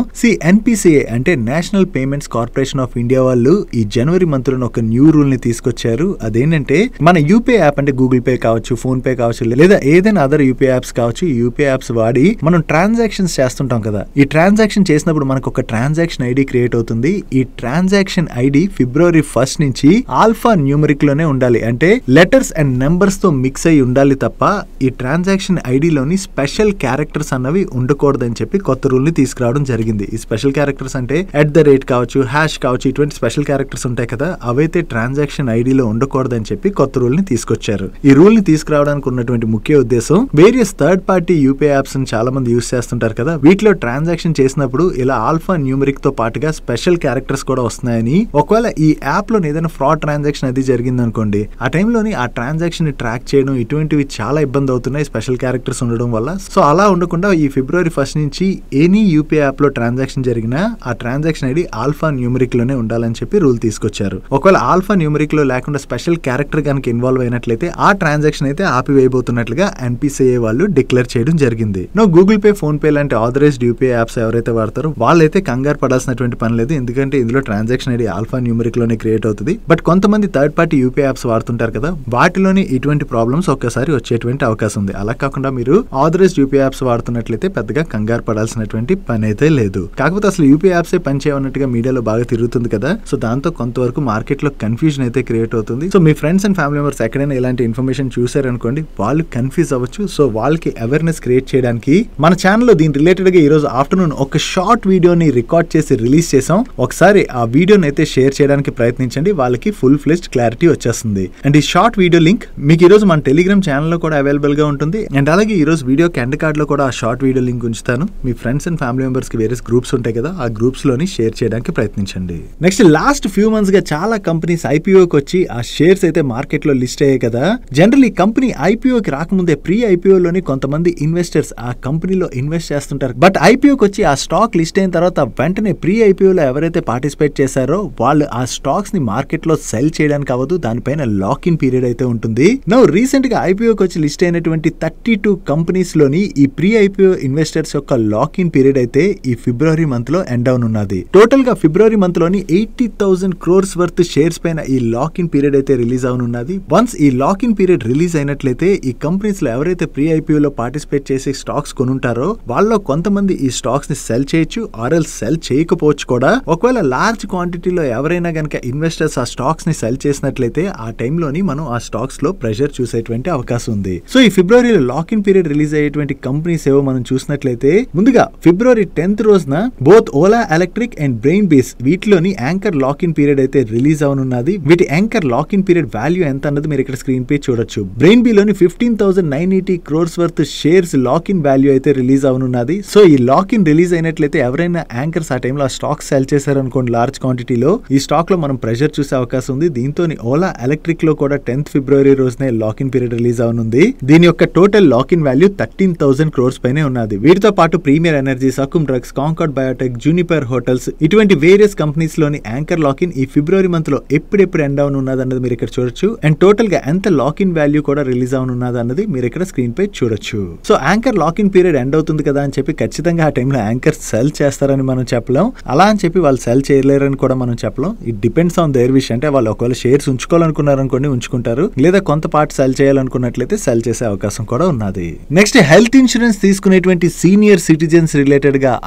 ఎన్పిసిఐ అంటే national payments corporation of India వాళ్ళు ఈ జనవరి మంత్ లో ఒక న్యూ రూల్ ని తీసుకొచ్చారు. అదేంటంటే మన యూపీఐ యాప్ అంటే గూగుల్ పే కావచ్చు, ఫోన్ పే కావచ్చు, లేదా ఏదైనా అదర్ యూపీఐ యాప్స్ కావచ్చు, ఈ యూపీఐ యాప్స్ వాడి మనం ట్రాన్సాక్షన్స్ చేస్తుంటాం కదా. ఈ ట్రాన్సాక్షన్ చేసినప్పుడు మనకు ఒక ట్రాన్సాక్షన్ ఐడి క్రియేట్ అవుతుంది. ఈ ట్రాన్సాక్షన్ ఐడి February 1st నుంచి ఆల్ఫా న్యూమరిక్ లోనే ఉండాలి, అంటే లెటర్స్ అండ్ నెంబర్స్ తో మిక్స్ అయి ఉండాలి తప్ప ఈ ట్రాన్సాక్షన్ ఐడిలోని స్పెషల్ క్యారెక్టర్స్ అన్నవి ఉండకూడదని చెప్పి కొత్త రూల్ ని తీసుకురావడం జరిగింది. ఈ స్పెషల్ క్యారెక్టర్స్ అంటే @ కావచ్చు, హ్యాష్ కావచ్చు, ఇటువంటి స్పెషల్ క్యారెక్టర్స్ ఉంటాయి కదా, అవైతే ట్రాన్సాక్షన్ ఐడిలో ఉండకూడదని చెప్పి కొత్త రూల్ ని తీసుకొచ్చారు. ఈ రూల్ ని తీసుకురావడానికి ఉన్నటువంటి ముఖ్య ఉద్దేశం various third party UPI apps ని చాలా మంది యూస్ చేస్తుంటారు కదా, వీటిలో ట్రాన్సాక్షన్ చేసినప్పుడు ఇలా ఆల్ఫా న్యూమరిక్ తో పాటుగా స్పెషల్ క్యారెక్టర్స్ కూడా వస్తున్నాయని. ఒకవేళ ఈ యాప్ లో ఏదైనా ఫ్రాడ్ ట్రాన్సాక్షన్ అది జరిగింది అనుకోండి, ఆ టైంలోని ఆ ట్రాన్సాక్షన్ ని ట్రాక్ చేయడం ఇటువంటివి చాలా ఇబ్బంది అవుతున్నాయి స్పెషల్ క్యారెక్టర్స్ ఉండడం వల్ల. సో అలా ఉండకుండా ఈ February 1st నుంచి ఎనీ యూపీఐ యాప్ లో ట్రాన్సాక్షన్ జరిగినా ఆ ట్రాన్సాక్షన్ ఐడి ఆల్ఫా న్యూమరిక్ లోనే ఉండాలని చెప్పి రూల్ తీసుకొచ్చారు. ఒకవేళ ఆల్ఫా న్యూమరిక్ లో లేకుండా స్పెషల్ క్యారెక్టర్ కనుక ఇన్వాల్వ్ అయినట్లయితే ఆ ట్రాన్సాక్షన్ అయితే ఆపివేయబోతున్నట్లుగా ఎన్పిసిఐ వాళ్ళు డిక్లేర్ చేయడం జరిగింది. గూగుల్ పే, ఫోన్ పే లాంటి ఆథరైజ్డ్ యూపీఐ యాప్స్ ఎవరైతే వాడతారో వాళ్ళైతే కంగారు పడాల్సినటువంటి పని లేదు, ఎందుకంటే ఇందులో ట్రాన్సాక్షన్ ఐడి ఆల్ఫా న్యూమరిక్ లోనే క్రియేట్ అవుతుంది. బట్ కొంతమంది థర్డ్ పార్టీ యూపీఐ యాప్స్ వాడుతుంటారు కదా, వాటిలోని ఇటువంటి ప్రాబ్లమ్స్ ఒక్కసారి వచ్చేటువంటి అవకాశం ఉంది. అలా కాకుండా మీరు ఆథరైజ్డ్ యూపీఐ యాప్స్ వాడుతున్నట్లయితే పెద్దగా కంగారు పడాల్సినటువంటి పని అయితే లేదు. కాకపోతే అసలు యూపీఐ యాప్స్ పని చేయవన్నట్టుగా మీడియాలో బాగా తిరుగుతుంది కదా, సో దాంతో కొంతవరకు మార్కెట్ లో కన్ఫ్యూజన్ అయితే క్రియేట్ అవుతుంది. So me friends and family members ఎక్కడైనా ఇలాంటి ఇన్ఫర్మేషన్ చూసారనుకోండి, వాళ్ళు కన్ఫ్యూజ్ అవ్వచ్చు. సో వాళ్ళకి అవేర్నెస్ క్రియేట్ చేయడానికి మన ఛానల్లో దీని రిలేటెడ్ గా ఈ రోజు ఆఫ్టర్నూన్ ఒక షార్ట్ వీడియోని రికార్డ్ చేసి రిలీజ్ చేసాం. ఒకసారి ఆ వీడియోని అయితే షేర్ చేయడానికి ప్రయత్నించండి, వాళ్ళకి ఫుల్ ఫ్లెజ్డ్ క్లారిటీ వచ్చేస్తుంది. అండ్ ఈ షార్ట్ వీడియో లింక్ మీకు ఈ రోజు మన టెలిగ్రామ్ ఛానల్లో కూడా అవైలబుల్ గా ఉంటుంది. అండ్ అలాగే ఈ రోజు వీడియో ఎండ్ కార్డ్ లో కూడా ఆ షార్ట్ వీడియో లింక్ ఉంచుతాను. మీ ఫ్రెండ్స్ అండ్ ఫ్యామిలీ మెంబర్స్ కి వేరే గ్రూప్స్ ఉంటాయి కదా, ఆ గ్రూప్స్ లోని షేర్ చేయడానికి ప్రయత్నించండి. నెక్స్ట్ లాస్ట్ ఫ్యూ మంత్స్ గా చాలా కంపెనీస్ ఐపీఓకి వచ్చి ఆ షేర్స్ అయితే మార్కెట్ లో లిస్ట్ అయ్యాయి కదా. జనరల్ ఈ కంపెనీ ఐపీఓకి రాకముందే ప్రీ ఐపీఓ లోని కొంతమంది ఇన్వెస్టర్స్ ఆ కంపెనీలో ఇన్వెస్ట్ చేస్తుంటారు. బట్ ఐపీఓకి వచ్చి ఆ స్టాక్ లిస్ట్ అయిన తర్వాత వెంటనే ప్రీ ఐపీఓలో ఎవరైతే పార్టిసిపేట్ చేశారో వాళ్ళు ఆ స్టాక్స్ ని మార్కెట్ లో సెల్ చేయడానికి అవ్వదు, దానిపైన లాక్ ఇన్ పీరియడ్ అయితే ఉంటుంది. నౌ రీసెంట్ గా ఐపీఓకి వచ్చి లిస్ట్ అయినటువంటి 32 కంపెనీస్ లోని ఈ ప్రీ ఐపీఓ ఇన్వెస్టర్స్ యొక్క లాక్ ఇన్ పీరియడ్ అయితే ఈ ఫిబ్రవరి మంత్ లో ఎండ్ అవునున్నది. టోటల్ గా ఫిబ్రవరి మంత్ లోని 80,000 crores వర్త్ షేర్స్ పైన ఈ లాక్ ఇన్ పీరియడ్ అయితే రిలీజ్ అవునున్నది. వన్స్ ఈ లాక్ ఇన్ పీరియడ్ రిలీజ్ అయినట్లయితే ఈ కంపెనీస్ లో ఎవరైతే ప్రీ ఐపీఓ లో పార్టిసిపేట్ చేసి స్టాక్స్ కొనుంటారో వాళ్ళలో కొంతమంది ఈ స్టాక్స్ ని సెల్ చేయొచ్చు, ఆర్ఎల్ సెల్ చేయకపోవచ్చు కూడా. ఒకవేళ లార్జ్ క్వాంటిటీలో ఎవరైనా గనక ఇన్వెస్టర్స్ ఆ స్టాక్స్ ని సెల్ చేసినట్లయితే ఆ టైంలోని మనం ఆ స్టాక్స్ లో ప్రెషర్ చూసేటువంటి అవకాశం ఉంది. సో ఈ ఫిబ్రవరిలో లాక్ ఇన్ పీరియడ్ రిలీజ్ అయ్యేటువంటి కంపెనీస్ ఏవో మనం చూసినట్లయితే ముందుగా February 10th రోజున both Ola electric and Brainbees వీటిలోని యాంకర్ లాక్ ఇన్ పీరియడ్ అయితే రిలీజ్ అవనున్నది. వీటి anchor lock in period value ఎంత అన్నది మీరు ఇక్కడ స్క్రీన్ పై చూడొచ్చు. బ్రెయిన్ బీ లోని 15,980 crores worth shares lock in value అయితే రిలీజ్ అవనున్నది. సో ఈ లాక్ ఇన్ రిలీజ్ అయినట్లయితే ఎవరైనా యాంకర్స్ ఆ టైంలో ఆ స్టాక్ సెల్ చేశారనుకోండి లార్జ్ క్వాంటిటీలో ఈ స్టాక్ లో మనం ప్రెషర్ చూసే అవకాశం ఉంది. దీంతో ఓలా ఎలక్ట్రిక్ లో కూడా 10th ఫిబ్రవరి రోజునే లాక్ ఇన్ పీరియడ్ రిలీజ్ అవనుంది. దీని యొక్క total lock in value 13,000 crores పైనే ఉన్నది. వీటితో పాటు ప్రీమియర్ ఎనర్జీ, సకుమ్ drugs, concord biotech, juniper hotels ఇటువంటి వేరియస్ కంపెనీస్ లోని యాంకర్ లాక్ ఇన్ ఈ ఫిబ్రవరి మంత్ లో ఎప్పుడెప్పుడు ఎండ్ అవనున్నది అన్నది మీరు ఇక్కడ చూడొచ్చు. అండ్ టోటల్ గా ఎంత లాక్ ఇన్ వాల్యూ కూడా రిలీజ్ అవనున్నది అన్నది మీరు ఇక్కడ స్క్రీన్ పై చూడొచ్చు. So anchor lock in period end అవుతుంది కదా అని చెప్పి ఖచ్చితంగా ఆ టైంలో యాంకర్ సెల్ చేస్తారని మనం చెప్పలేం. అలా అని చెప్పి వాళ్ళు సెల్ చేయలేరని కూడా మనం చెప్పలేం. It depends on their wish. అంటే వాళ్ళు ఒకవేళ షేర్స్ ఉంచుకోవాలనుకున్నారనుకోండి ఉంచుకుంటారు, లేదా కొంత పార్ట్ సెల్ చేయాలనుకున్నట్లయితే సెల్ చేసే అవకాశం కూడా ఉన్నది. నెక్స్ట్ హెల్త్ ఇన్సూరెన్స్ తీసుకునేటువంటి సీనియర్ సిటిజన్స్ రిలేటెడ్ గా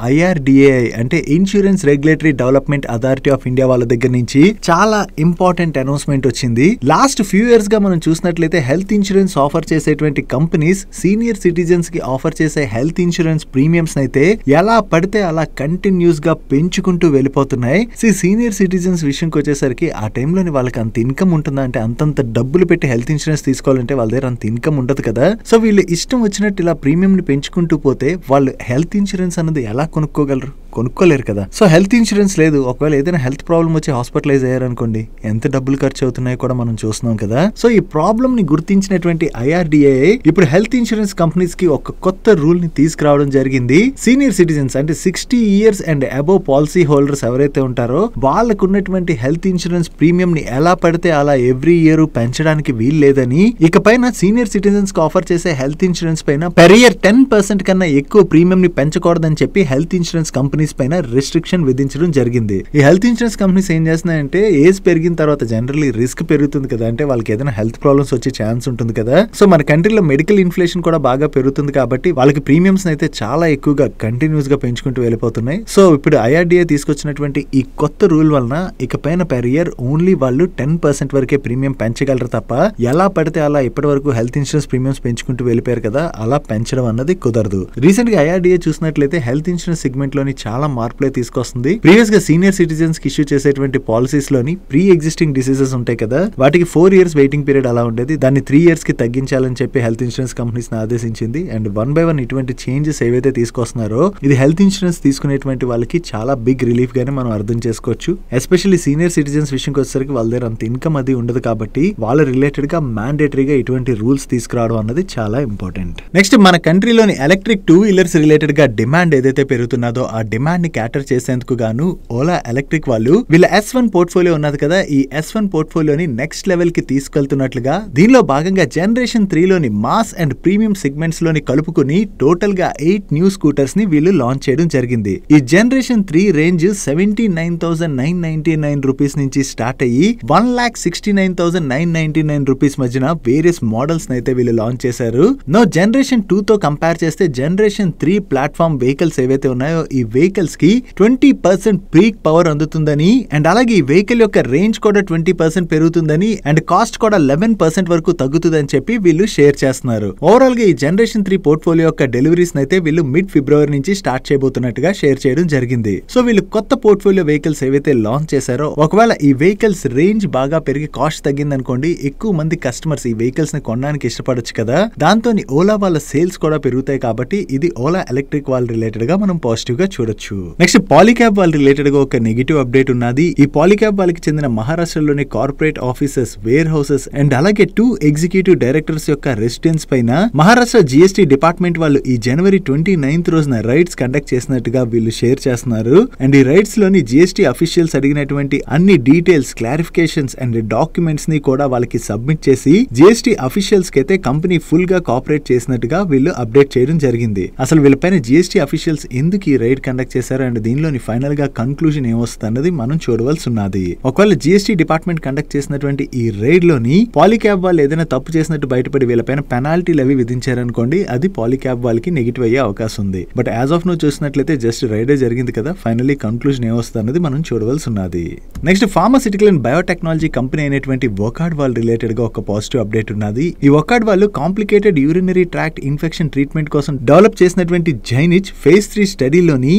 IRDAI అంటే insurance regulatory development authority of India వాళ్ళ దగ్గర నుంచి చాలా ఇంపార్టెంట్ అనౌన్స్మెంట్ వచ్చింది. లాస్ట్ ఫ్యూ ఇయర్స్ గా మనం చూసినట్లయితే హెల్త్ ఇన్సూరెన్స్ ఆఫర్ చేసేటువంటి కంపెనీస్ సీనియర్ సిటిజన్స్ కి ఆఫర్ చేసే హెల్త్ ఇన్సూరెన్స్ ప్రీమియమ్స్ అయితే ఎలా పడితే అలా కంటిన్యూస్ గా పెంచుకుంటూ వెళ్ళిపోతున్నాయి. సీనియర్ సిటిజన్స్ విషయంకి వచ్చేసరికి ఆ టైంలోని వాళ్ళకి అంత ఇన్కమ్ ఉంటుందా అంటే అంతంత డబ్బులు పెట్టి హెల్త్ ఇన్సూరెన్స్ తీసుకోవాలంటే వాళ్ళ దగ్గర అంత ఇన్కమ్ ఉండదు కదా. సో వీళ్ళు ఇష్టం వచ్చినట్టు ఇలా ప్రీమియం ని పెంచుకుంటూ పోతే వాళ్ళు హెల్త్ ఇన్సూరెన్స్ అనేది ఎలా కొనుక్కోగలరు? కొనుక్కోలేరు కదా. సో హెల్త్ ఇన్సూరెన్స్ లేదు, ఒకవేళ ఏదైనా హెల్త్ ప్రాబ్లం వచ్చి హాస్పిటలైజ్ అయ్యారనుకోండి ఎంత డబ్బులు ఖర్చు అవుతున్నాయో కూడా మనం చూస్తున్నాం కదా. సో ఈ ప్రాబ్లం ని గుర్తించినటువంటి IRDAI ఇప్పుడు హెల్త్ ఇన్సూరెన్స్ కంపెనీస్ కి ఒక కొత్త రూల్ ని తీసుకురావడం జరిగింది. సీనియర్ సిటిజన్స్ అంటే 60 years and above policy holders ఎవరైతే ఉంటారో వాళ్ళకు ఉన్నటువంటి హెల్త్ ఇన్సూరెన్స్ ప్రీమియం ని ఎలా పడితే అలా ఎవ్రీ ఇయర్ పెంచడానికి వీలు లేదని, ఇకపైన సీనియర్ సిటిజన్స్ కి ఆఫర్ చేసే హెల్త్ ఇన్సూరెన్స్ పైన పెర్ ఇయర్ 10% కన్నా ఎక్కువ ప్రీమియం ని పెంచకూడదని చెప్పి హెల్త్ ఇన్సూరెన్స్ కంపెనీస్ పైన రిస్ట్రిక్షన్ విధించడం జరిగింది. ఈ హెల్త్ ఇన్సూరెన్స్ కంపెనీస్ ఏం చేస్తున్నాయంటే ఏజ్ పెరిగిన తర్వాత జనరల్లీ రిస్క్ పెరుగుతుంది కదా, అంటే వాళ్ళకి ఏదైనా హెల్త్ ప్రాబ్లమ్స్ వచ్చే ఛాన్స్ ఉంటుంది కదా. సో మన కంట్రీలో మెడికల్ ఇన్ఫ్లేషన్ కూడా బాగా పెరుగుతుంది కాబట్టి వాళ్ళకి ప్రీమియమ్స్ అయితే చాలా ఎక్కువగా కంటిన్యూస్ గా పెంచుకుంటూ వెళ్ళిపోతున్నాయి. సో ఇప్పుడు IRDAI తీసుకొచ్చినటువంటి ఈ కొత్త రూల్ వలన ఇకపైన పెర్ ఇయర్ ఓన్లీ వాళ్ళు 10% వరకే ప్రీమియం పెంచగలరు తప్ప ఎలా పడితే అలా ఇప్పటి వరకు హెల్త్ ఇన్సూరెన్స్ ప్రీమియమ్స్ పెంచుకుంటూ వెళ్ళిపోయారు కదా, అలా పెంచడం అన్నది కుదరదు. రీసెంట్ గా IRDAI చూసినట్లయితే హెల్త్ ఇన్సూరెన్స్ సెగ్మెంట్ లోని చాలా మార్పులే తీసుకొస్తుంది. ప్రీవియస్ గా సీనియర్ సిటిజన్స్ కి ఇష్యూ చేసేటువంటి పాలసీస్ లోని ప్రీ ఎగ్జిస్టింగ్ డిసీజెస్ ఉంటాయి కదా, వాటికి 4 years వెయిటింగ్ పీరియడ్ అలా ఉండేది. దాన్ని 3 years కి తగ్గించాలని చెప్పి హెల్త్ ఇన్సూరెన్స్ కంపెనీస్ ఆదేశించింది. అండ్ 1 by 1 ఇటువంటి చేంజెస్ ఏవైతే తీసుకొస్తున్నారో ఇది హెల్త్ ఇన్సూరెన్స్ తీసుకునేటువంటి వాళ్ళకి చాలా బిగ్ రిలీఫ్ గానే మనం అర్థం చేసుకోవచ్చు. ఎస్పెషల్లీ సీనియర్ సిటిజన్స్ విషయంకి వచ్చేసరికి వాళ్ళ దగ్గర అంత ఇన్కమ్ అది ఉండదు కాబట్టి వాళ్ళ రిలేటెడ్ గా మ్యాండేటరీగా ఇటువంటి రూల్స్ తీసుకురావడం అన్నది చాలా ఇంపార్టెంట్. నెక్స్ట్ మన కంట్రీలోని ఎలక్ట్రిక్ 2-wheelers రిలేటెడ్ గా డిమాండ్ ఏదైతే పెరుగుతున్నదో ఆ డిమాండ్ ని క్యాటర్ చేసేందుకు గాను ఓలా ఎలక్ట్రిక్ వాళ్ళు వీళ్ళ S1 పోర్ట్ఫోలియో ఉన్నది కదా, ఈ S1 పోర్ట్ఫోలియోని నెక్స్ట్ లెవెల్ కి తీసుకెళ్తున్నట్లుగా దీనిలో భాగంగా జనరేషన్ 3 లోని మాస్ అండ్ ప్రీమియం సెగ్మెంట్స్ లోని కలుపుకుని టోటల్ గా 8 న్యూ స్కూటర్స్ ని వీళ్ళు లాంచ్ చేయడం జరిగింది. ఈ జనరేషన్ 3 రేంజ్ 79,999 రూపీస్ నుంచి స్టార్ట్ అయ్యి 1,69,999 రూపీస్ మధ్యన వేరియస్ మోడల్స్ అయితే వీళ్ళు లాంచ్ చేశారు. నో జనరేషన్ 2 తో కంపేర్ చేస్తే జనరేషన్ 3 ప్లాట్ఫామ్ వెహికల్స్ ఏవైతే ఉన్నాయో ఈ వెహికల్స్ కి 20% పీక్ పవర్ అందుతుందని, అండ్ అలాగే ఈ వెహికల్ యొక్క రేంజ్ కూడా 20% పెరుగుతుందని, అండ్ కాస్ట్ కూడా 11% వరకు తగ్గుతుందని చెప్పి వీళ్ళు షేర్ చేస్తున్నారు. ఓవరాల్ గా ఈ జనరేషన్ 3 పోర్ట్ఫోలియో యొక్క డెలివరీస్ అయితే వీళ్ళు మిడ్ ఫిబ్రవరి నుంచి స్టార్ట్ చేయబోతున్నట్టుగా షేర్ చేయడం జరిగింది. సో వీళ్ళు కొత్త పోర్ట్ఫోలియో వెహికల్స్ ఏవైతే లాంచ్ చేశారో ఒకవేళ ఈ వెహికల్స్ రేంజ్ బాగా పెరిగి కాస్ట్ తగ్గింది అనుకోండి, ఎక్కువ మంది కస్టమర్స్ ఈ వెహికల్స్ ని కొనడానికి ఇష్టపడొచ్చు కదా, దాంతో ఓలా వాళ్ళ సేల్స్ కూడా పెరుగుతాయి. కాబట్టి ఇది ఓలా ఎలక్ట్రిక్ వాళ్ళ రిలేటెడ్ గా మనం పాజిటివ్ గా చూడొచ్చు. నెక్స్ట్ పాలీక్యాబ్ వాళ్ళ రిలేటెడ్ గా ఒక నెగిటివ్ అప్డేట్ ఉన్నది. ఈ పాలీక్యాబ్ వాళ్ళకి చెందిన మహారాష్ట్రలోని corporate offices, warehouses and అలాగే 2 ఎగ్జిక్యూటివ్ డైరెక్టర్స్ యొక్క రెసిడెన్స్ పైన మహారాష్ట్ర GST డిపార్ట్మెంట్ వాళ్ళు ఈ జనవరి 29th రోజున రైడ్స్ కండక్ట్ చేసినట్టుగా వీళ్ళు షేర్ చేస్తున్నారు. అండ్ ఈ రైడ్స్ లోని GST అఫీషియల్స్ అడిగినటువంటి అన్ని డీటెయిల్స్, క్లారిఫికేషన్స్ అండ్ డాక్యుమెంట్స్ ని కూడా వాళ్ళకి సబ్మిట్ చేసి GST అఫీషియల్స్ కి అయితే కంపెనీ ఫుల్ గా కోఆపరేట్ చేసినట్టుగా వీళ్ళు అప్డేట్ చేయడం జరిగింది. అసలు వీళ్ళపైన GST అఫీషియల్స్ ఎందుకు ఈ రైడ్ కండక్ట్ చేశారు అండ్ దీనిలోని ఫైనల్ గా కన్క్లూజన్ ఏమొస్తుంది అన్నది మనం చూడవలసి ఉన్నది. ఒకవేళ GST డిపార్ట్మెంట్ కండక్ట్ చేసినటువంటి ఈ రైడ్ లోని పాలీక్యాబ్ వాళ్ళు ఏదైనా తప్పు చేసినట్టు బయటపడి వీళ్ళపైన పెనాల్టీలు అవి విధించారనుకోండి, అది పాలీక్యాబ్ వాళ్ళకి నెగిటివ్ అయ్యే అవకాశం ఉంది. బట్ యాజ్ ఆఫ్ నో చూసినట్లయితే జస్ట్ రైడే జరిగింది కదా, ఫైనల్లీ కన్క్లూజన్ ఏమొస్తుంది అన్నది మనం చూడవలసి ఉన్నది. Next pharmaceutical and biotechnology company అయినటువంటి వొకార్డ్ వాళ్ళ రిలేటెడ్ గా ఒక పాజిటివ్ అప్డేట్ ఉన్నది. ఈ వొకార్డ్ వాళ్ళు complicated urinary tract infection treatment కోసం డెవలప్ చేసినటువంటి జైనిచ్ phase 3 స్టడీలోని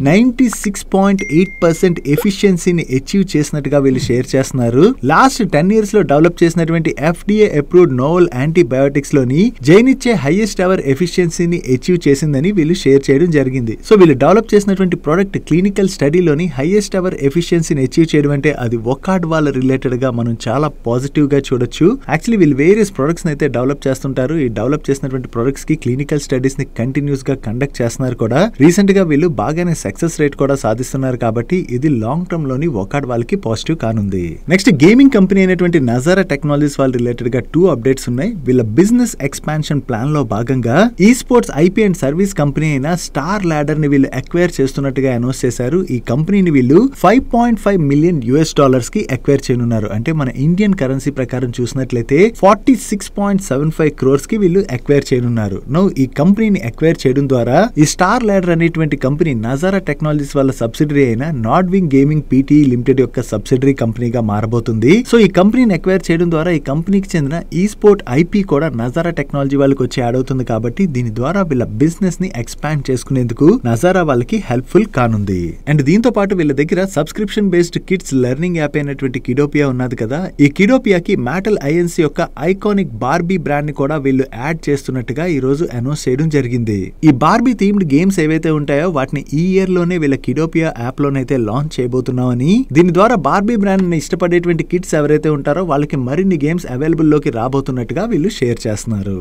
96.8% ఎఫిషియన్సీని అచీవ్ చేసినట్టుగా వీళ్ళు షేర్ చేస్తున్నారు. లాస్ట్ 10 years లో డెవలప్ చేసినటువంటి FDA అప్రూవ్డ్ నోవెల్ యాంటీబయోటిక్స్ లోని జైనిచ్చే హైయెస్ట్ ఎవర్ ఎఫిషియన్సీని అచీవ్ చేసిందని వీళ్ళు షేర్ చేయడం జరిగింది. సో వీళ్ళు డెవలప్ చేసినటువంటి ప్రోడక్ట్ క్లినికల్ స్టడీలోని హైయెస్ట్ ఎవర్ ఎఫిషియన్సీని అచీవ్ చేయడం అంటే అది వొకాడ్ వాళ్ళ రిలేటెడ్ గా మనం చాలా పాజిటివ్ గా చూడొచ్చు. యాక్చువల్లీ వీళ్ళు వేరియస్ ప్రొడక్ట్స్ అయితే డెవలప్ చేస్తుంటారు. ఈ డెవలప్ చేసినటువంటి ప్రొడక్ట్స్ కి క్లినికల్ స్టడీస్ ని కంటిన్యూస్ గా కండక్ట్ చేస్తున్నారు కూడా. రీసెంట్ గా వీళ్ళు బాగానే సక్సెస్ రేట్ కూడా సాధిస్తున్నారు కాబట్టి ఇది లాంగ్ టర్మ్ లోని వొకాడ్ వాళ్ళకి పాజిటివ్ కానుంది. నెక్స్ట్ గేమింగ్ కంపెనీ అయినటువంటి నజారా టెక్నాలజీస్ వాళ్ళ రిలేటెడ్ గా 2 అప్డేట్స్ ఉన్నాయి. వీళ్ళ బిజినెస్ ఎక్స్పాన్షన్ ప్లాన్ లో భాగంగా ఈ sports IP and service company అయిన స్టార్ లాడర్ ని వీళ్ళు అక్వైర్ చేస్తున్నట్టుగా అనౌన్స్ చేశారు. ఈ కంపెనీని వీళ్ళు $5.5 million కి అక్వైర్ చేయనున్నారు. అంటే మన ఇండియన్ కరెన్సీ ప్రకారం చూసినట్లయితే 46.75 crores కి వీళ్ళు అక్వైర్ చేయనున్నారు. నౌ ఈ కంపెనీని అక్వైర్ చేయడం ద్వారా ఈ స్టార్ లాడర్ అనేటువంటి కంపెనీ నజారా టెక్నాలజీస్ వాళ్ళ సబ్సిడరీ అయిన నార్డ్వింగ్ గేమింగ్ పీటీ లిమిటెడ్ యొక్క సబ్సిడరీ కంపెనీగా మారబోతుంది. సో ఈ కంపెనీని అక్వైర్ చేయడం ద్వారా ఈ కంపెనీకి చెందిన ఈ స్పోర్ట్ ఐపీ కూడా నజారా టెక్నాలజీ వాళ్ళకి వచ్చి యాడ్ అవుతుంది. కాబట్టి దీని ద్వారా వీళ్ళ బిజినెస్ ని ఎక్స్పాండ్ చేసుకునేందుకు నజారా వాళ్ళకి హెల్ప్ఫుల్ కానుంది. అండ్ దీంతో పాటు వీళ్ళ దగ్గర subscription based kids learning app అయినటువంటి కిడోపియా ఉన్నది కదా. ఈ కిడోపియాకి మ్యాటల్ ఐఎన్సీ యొక్క ఐకానిక్ బార్బీ బ్రాండ్ ని కూడా వీళ్ళు యాడ్ చేస్తున్నట్టుగా ఈ రోజు అనౌన్స్ చేయడం జరిగింది. ఈ బార్బీ థీమ్డ్ గేమ్స్ ఏవైతే ఉంటాయో వాటిని ఈ ఇయర్ లోనే వీళ్ళ కిడోపియా యాప్ లోనైతే లాంచ్ చేయబోతున్నామని, దీని ద్వారా బార్బీ బ్రాండ్ ని ఇష్టపడేటువంటి కిడ్స్ ఎవరైతే ఉంటారో వాళ్ళకి మరిన్ని గేమ్స్ అవైలబుల్ లోకి రాబోతున్నట్టుగా వీళ్ళు షేర్ చేస్తున్నారు.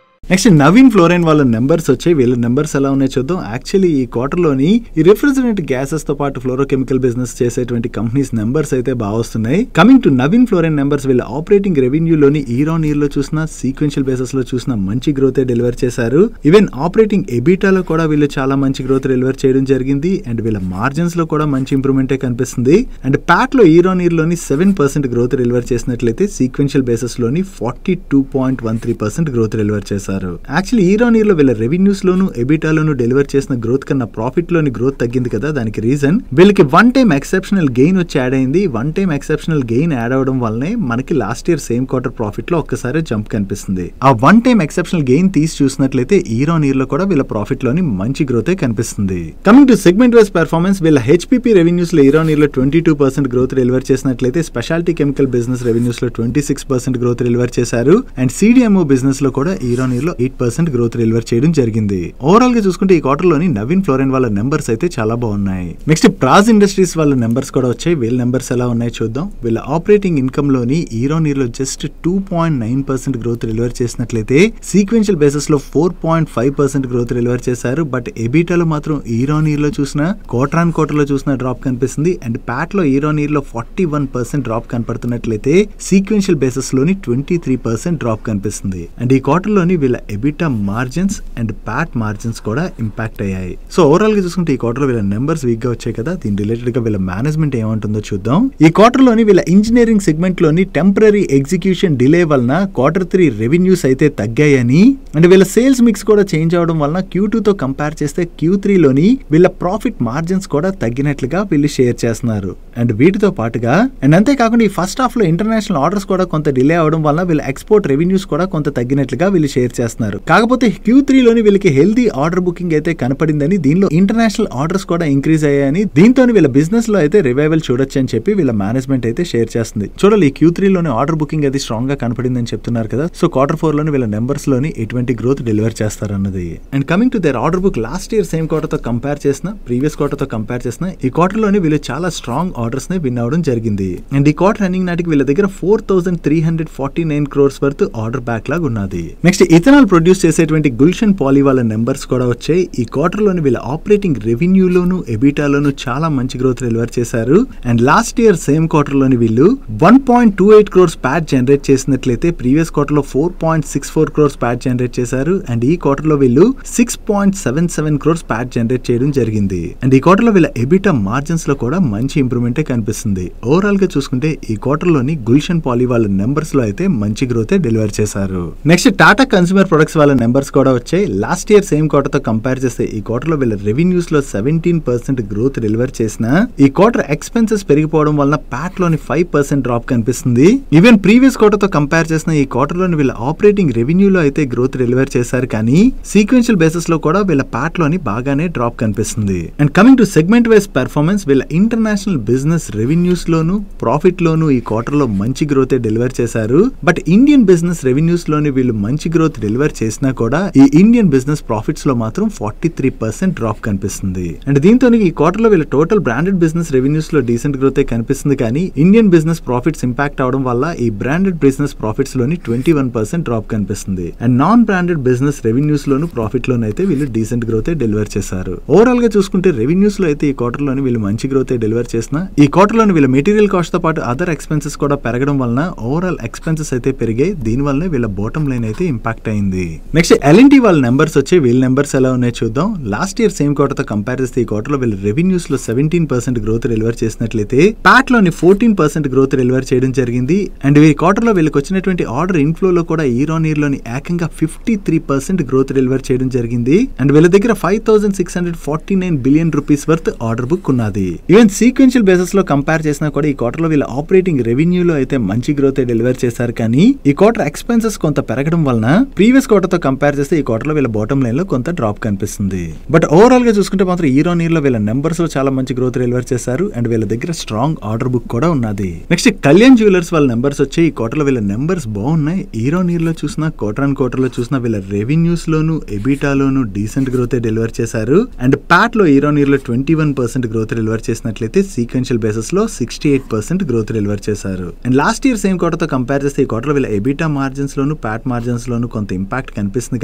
నెక్స్ట్ నవీన్ ఫ్లోరైన్ వాళ్ళ నెంబర్స్ వచ్చాయి. వీళ్ళ నెంబర్స్ ఎలా ఉన్నాయి చూద్దాం. యాక్చువల్లీ ఈ క్వార్టర్లోని ఈ రిఫ్రిజరెంట్ గ్యాసెస్ తో పాటు ఫ్లోరోకెమికల్ బిజినెస్ చేసేటువంటి కంపెనీస్ నెంబర్స్ అయితే బాగా వస్తున్నాయి. Coming to Naveen fluorine numbers, వీళ్ళ ఆపరేటింగ్ రెవెన్యూలోని ఇయర్ ఆన్ ఇయర్ లో చూసిన సీక్వెన్షియల్ బేసిస్ లో చూసిన మంచి గ్రోత్ డెలివర్ చేశారు. ఈవెన్ ఆపరేటింగ్ ఎబిటాలో కూడా వీళ్ళు చాలా మంచి గ్రోత్ డెలివర్ చేయడం జరిగింది. అండ్ వీళ్ళ మార్జిన్స్ లో కూడా మంచి ఇంప్రూవ్మెంటే కనిపిస్తుంది. అండ్ ప్యాట్ లో ఇయర్ ఆన్ ఇయర్ లోని 7% గ్రోత్ డెలివర్ చేసినట్లయితే సీక్వెన్షియల్ బేసిస్ లోని 42.13% గ్రోత్ డెలివర్ చేశారు. యాక్చువల్లీ ఇయర్ ఆన్ ఇయర్ లో వీళ్ళ రెవెన్యూస్ లోను ఎబిటాలోను డెలివర్ చేసిన గ్రోత్ కన్నా ప్రాఫిట్ లోని గ్రోత్ తగ్గింది కదా. దానికి రీజన్ వీళ్ళకి వన్ టైం ఎక్సెప్షనల్ గెయిన్ వచ్చి యాడ్ అయింది. One time exceptional gain add అవడం వల్లనే మనకి last year same quarter profit లో ఒక్కసారి జంప్ కనిపిస్తుంది. ఆ వన్ టైం ఎక్సెప్షనల్ గెయిన్ తీసి చూసినట్లయితే ఇయర్ ఆన్ ఇయర్ లో కూడా వీళ్ళ ప్రాఫిట్ లోని మంచి గ్రోత్ కనిపిస్తుంది. Coming to segment wise performance, వీళ్ళ హెచ్పిపి రెవెన్యూస్ లో ఇయర్ ఆన్ ఇయర్ లో 22% గ్రోత్ డెలివర్ చేసినట్లయితే స్పెషాలిటీ కెమికల్ బిజినెస్ రెవెన్యూస్ లో 26% గ్రోత్ డెలివర్ చేశారు. అండ్ సిడిఎంఓ బిజినెస్ లో కూడా ఇయర్ ఆన్ ఇయర్ లో 8% గ్రోత్ డెలివర్ చేయడం జరిగింది. ఓవరాల్ గా చూసుకుంటే ఈ క్వార్టర్ లోని నవీన్ ఫ్లోరైన్ వాళ్ళ నెంబర్స్ అయితే చాలా బాగున్నాయి. నెక్స్ట్ ప్రాజ్ ఇండస్ట్రీస్ వాళ్ళ నెంబర్స్ కూడా వచ్చాయి. వీళ్ళ నెంబర్స్ ఎలా ఉన్నాయి చూద్దాం. వీళ్ళ ఆపరేటింగ్ ఇన్కమ్ లోని ఇయర్ ఆన్ ఇయర్ లో జస్ట్ 2.9% గ్రోత్ డెలివర్ చేసినట్లయితే సీక్వెన్షియల్ బేసిస్ లో 4.5% గ్రోత్ డెలివర్ చేశారు. బట్ ఎబిటాలో మాత్రం ఇయర్ ఆన్ ఇయర్ లో చూసిన క్వార్టర్ ఆన్ క్వార్టర్ లో చూసిన డ్రాప్ కనిపిస్తుంది. అండ్ ప్యాట్ లో ఇయర్ ఆన్ ఇయర్ లో 41% డ్రాప్ కనపడుతున్నట్లయితే సీక్వెన్షియల్ బేసిస్ లోని 23% డ్రాప్ కనిపిస్తుంది. అండ్ ఈ క్వార్టర్ లోని వీళ్ళ EBITDA margins and Pat margins కూడా ఇంపాక్ట్ అయ్యాయి. సో ఓవరాల్ గా చూసుకుంటే ఈ క్వార్టర్ వీళ్ళ నెంబర్స్ వీక్ గా వచ్చాయి కదా. దీని రిలేటెడ్ గా వీళ్ళ మేనేజ్మెంట్ ఏమంటుందో చూద్దాం. ఈ క్వార్టర్ లోని వీళ్ళ ఇంజనీరింగ్ సెగ్మెంట్ లోని టెంపరరీ ఎగ్జిక్యూషన్ డిలే వలన Q3 రెవెన్యూస్ అయితే తగ్గాయని, అండ్ వీళ్ళ సేల్స్ మిక్స్ కూడా చేంజ్ అవడం వలన Q2 తో కంపేర్ చేస్తే Q3 లోని వీళ్ళ ప్రాఫిట్ మార్జిన్స్ కూడా తగ్గినట్లుగా వీళ్ళు షేర్ చేస్తున్నారు. అండ్ వీటితో పాటుగా అండ్ అంతేకాకుండా ఈ ఫస్ట్ హాఫ్ లో ఇంటర్నేషనల్ ఆర్డర్స్ కూడా కొంత డిలే అవడం వల్ల వీళ్ళ ఎక్స్పోర్ట్ రెవెన్యూస్ కూడా కొంత తగ్గినట్లుగా వీళ్ళు షేర్ చేస్తున్నారు. కాకపోతే Q3 లోని వీళ్ళకి హెల్దీ ఆర్డర్ బుకింగ్ అయితే కనపడిందని, దీనిలో ఇంటర్నేషనల్ ఆర్డర్స్ కూడా ఇంక్రీజ్ అయ్యాయని, దీంతో వీళ్ళ బిజినెస్ లో అయితే రివైవల్ చూడొచ్చు అని చెప్పి వీళ్ళ మేనేజ్మెంట్ అయితే షేర్ చేస్తుంది. చూడాలి Q3 లోని ఆర్డర్ బుకింగ్ అది స్ట్రాంగ్ గా కనపడిందని చెప్తున్నారు కదా. సో Q4 లోని వీళ్ళ నెంబర్స్ లోని ఎటువంటి గ్రోత్ డెలివర్ చేస్తారన్నది. And coming to their order book, last year same quarter తో కంపేర్ చేసిన ప్రీవియస్ క్వార్టర్ తో కంపేర్ చేసిన ఈ క్వార్టర్ లోని వీళ్ళు చాలా స్ట్రాంగ్ ఆర్డర్స్ ని విన్ అవడం జరిగింది. అండ్ ఈ క్వార్టర్ రన్నింగ్ నాటికి వీళ్ళ దగ్గర 4,349 crores వర్త్ ఆర్డర్ బ్యాక్లాగ్ ఉన్నది. నెక్స్ట్ ఇథనాల్ ప్రొడ్యూస్ చేసేటువంటి గుల్షన్ పాలీ వాళ్ళ నెంబర్స్ కూడా వచ్చాయి. ఈ క్వార్టర్ లోని వీళ్ళ ఆపరేటింగ్ రెవెన్యూలోను ఎబిటాలోను చాలా మంచి గ్రోత్ డెలివర్ చేశారు. And last year same quarter లోని వీళ్ళు 1.28 crores ప్యాట్ జనరేట్ చేసినట్లయితే ప్రీవియస్ క్వార్టర్ లో 4.64 crores ప్యాట్ జనరేట్ చేశారు. అండ్ ఈ క్వార్టర్ లో వీళ్ళు 6.77 crores ప్యాట్ జనరేట్ చేయడం జరిగింది. అండ్ ఈ క్వార్టర్ లో వీళ్ళ ఎబిటా మార్జిన్స్ లో కూడా మంచి ఇంప్రూవ్మెంట్ కనిపిస్తుంది. ఓవరాల్ గా చూసుకుంటే ఈ క్వార్టర్ లోని గుల్షన్ పాలీ వాళ్ళ నెంబర్స్ లో అయితే మంచి గ్రోత్ డెలివర్ చేశారు. Next Tata consumer consumer products వాళ్ళ నెంబర్స్ కూడా వచ్చాయి. లాస్ట్ ఇయర్ సేమ్ క్వార్టర్ తో కంపేర్ చేస్తే ఈ క్వార్టర్ లో వీళ్ళ రెవెన్యూస్ లో 17% గ్రోత్ డెలివర్ చేసిన ఈ క్వార్టర్ ఎక్స్పెన్సెస్ పెరిగిపోవడం వలన ప్యాట్ లోని 5% డ్రాప్ కనిపిస్తుంది. ఈవెన్ ప్రీవియస్ క్వార్టర్ తో కంపేర్ చేసిన ఈ క్వార్టర్ లోని వీళ్ళ ఆపరేటింగ్ రెవెన్యూ లో అయితే గ్రోత్ డెలివర్ చేశారు, కానీ సీక్వెన్షియల్ బేసిస్ లో కూడా వీళ్ళ ప్యాట్ లోని బాగానే డ్రాప్ కనిపిస్తుంది. And coming to segment wise performance, వీళ్ళ ఇంటర్నేషనల్ బిజినెస్ రెవెన్యూస్ లోను ప్రాఫిట్ లోను ఈ క్వార్టర్ లో మంచి గ్రోత్ డెలివర్ చేశారు. బట్ ఇండియన్ బిజినెస్ రెవెన్యూస్ లోని వీళ్ళు మంచి గ్రోత్ డెలివర్ చేసినా కూడా ఈ ఇండియన్ బిజినెస్ ప్రాఫిట్స్ లో మాత్రం 43% డ్రాప్ కనిపిస్తుంది. అండ్ దీంతో ఈ క్వార్టర్ లో వీళ్ళ టోటల్ బ్రాండెడ్ బిజినెస్ రెవెన్యూస్ లో డీసెంట్ గ్రోత్ కనిపిస్తుంది, కానీ ఇండియన్ బిజినెస్ ప్రాఫిట్స్ ఇంపాక్ట్ అవడం వల్ల ఈ బ్రాండెడ్ బిజినెస్ ప్రాఫిట్స్ లోని 21% డ్రాప్ కనిపిస్తుంది. And non branded business revenues లోను ప్రాఫిట్ లోను అయితే వీళ్ళు డీసెంట్ గ్రోత్ డెలివర్ చేశారు. ఓవరాల్ గా చూసుకుంటే రెవెన్యూస్ లో అయితే ఈ క్వార్టర్ లోని వీళ్ళు మంచి గ్రోత్ డెలివర్ చేసిన ఈ క్వార్టర్ లోని వీళ్ళ మెటీరియల్ కాస్ట్ తో పాటు అదర్ ఎక్స్పెన్సెస్ కూడా పెరగడం వలన ఓవరాల్ ఎక్స్పెన్సెస్ అయితే పెరిగాయి. దీని వల్లనే వీళ్ళ బాటమ్ లైన్ అయితే ఇంపాక్ట్ అయింది. నెక్స్ట్ L&T వాళ్ళ నెంబర్స్ వచ్చి వీళ్ళ నెంబర్స్ ఎలా ఉన్నాయో చూద్దాం. లాస్ట్ ఇయర్ సేమ్ క్వార్టర్ తో కంపేర్ చేస్తే ఈ క్వార్టర్ లో వీళ్ళ రెవెన్యూస్ లో 17% గ్రోత్ డెలివర్ చేసినట్లయితే ప్యాట్ లోని 14% గ్రోత్ డెలివర్ చేయడం జరిగింది. అండ్ ఈ క్వార్టర్ లో వీళ్ళకి వచ్చినటువంటి ఆర్డర్ ఇన్ఫ్లో లో కూడా ఇయర్ ఆన్ ఇయర్ లోని ఏకంగా 53% గ్రోత్ డెలివర్ చేయడం జరిగింది. అండ్ వీళ్ళ దగ్గర 5,649 billion rupees worth order book ఉన్నది. ఈవెన్ సీక్వెన్షియల్ బేసిస్ లో కంపేర్ చేసినా కూడా ఈ క్వార్టర్ లో వీళ్ళ ఆపరేటింగ్ రెవెన్యూలో అయితే మంచి గ్రోత్ డెలివర్ చేశారు, కానీ ఈ క్వార్టర్ ఎక్స్పెన్సెస్ కొంత పెరగడం వలన ప్రీవియస్ క్వార్టర్ తో కంపేర్ చేస్తే ఈ క్వార్టర్ లో వీళ్ళ బాటమ్ లైన్ లో కొంత డ్రాప్ కనిపిస్తుంది. బట్ ఓవరాల్ గా చూసుకుంటే మాత్రం ఇయర్ ఆన్ ఇయర్ లో వీళ్ళ నెంబర్స్ లో చాలా మంచి గ్రోత్ డెలివర్ చేశారు. అండ్ వీళ్ళ దగ్గర స్ట్రాంగ్ ఆర్డర్ బుక్ కూడా ఉన్నది. నెక్స్ట్ కళ్యాణ్ జ్యువెలర్స్ వాళ్ళ నెంబర్స్ వచ్చి ఈ క్వార్టర్ లో వీళ్ళ నెంబర్స్ బాగున్నాయి. ఇయర్ ఆన్ ఇయర్ లో చూసినా క్వార్టర్ ఆన్ క్వార్టర్ లో చూసినా వీళ్ళ రెవెన్యూస్ లోను ఎబిటా లోను డీసెంట్ గ్రోత్ డెలివర్ చేశారు. అండ్ ప్యాట్ లో ఇయర్ ఆన్ ఇయర్ లో 21% గ్రోత్ డెలివర్ చేసినట్లయితే సీక్వెన్షియల్ బేసిస్ లో 68% గ్రోత్ డెలివర్ చేశారు. And last year same quarter తో కంపేర్ చేస్తే ఈ క్వార్టర్ లో వీళ్ళ ఎబిటా మార్జిన్స్ లోను ప్యాట్ మార్జిన్స్ లోను కొంత ఇంపాక్ట్ కనిపిస్తుంది,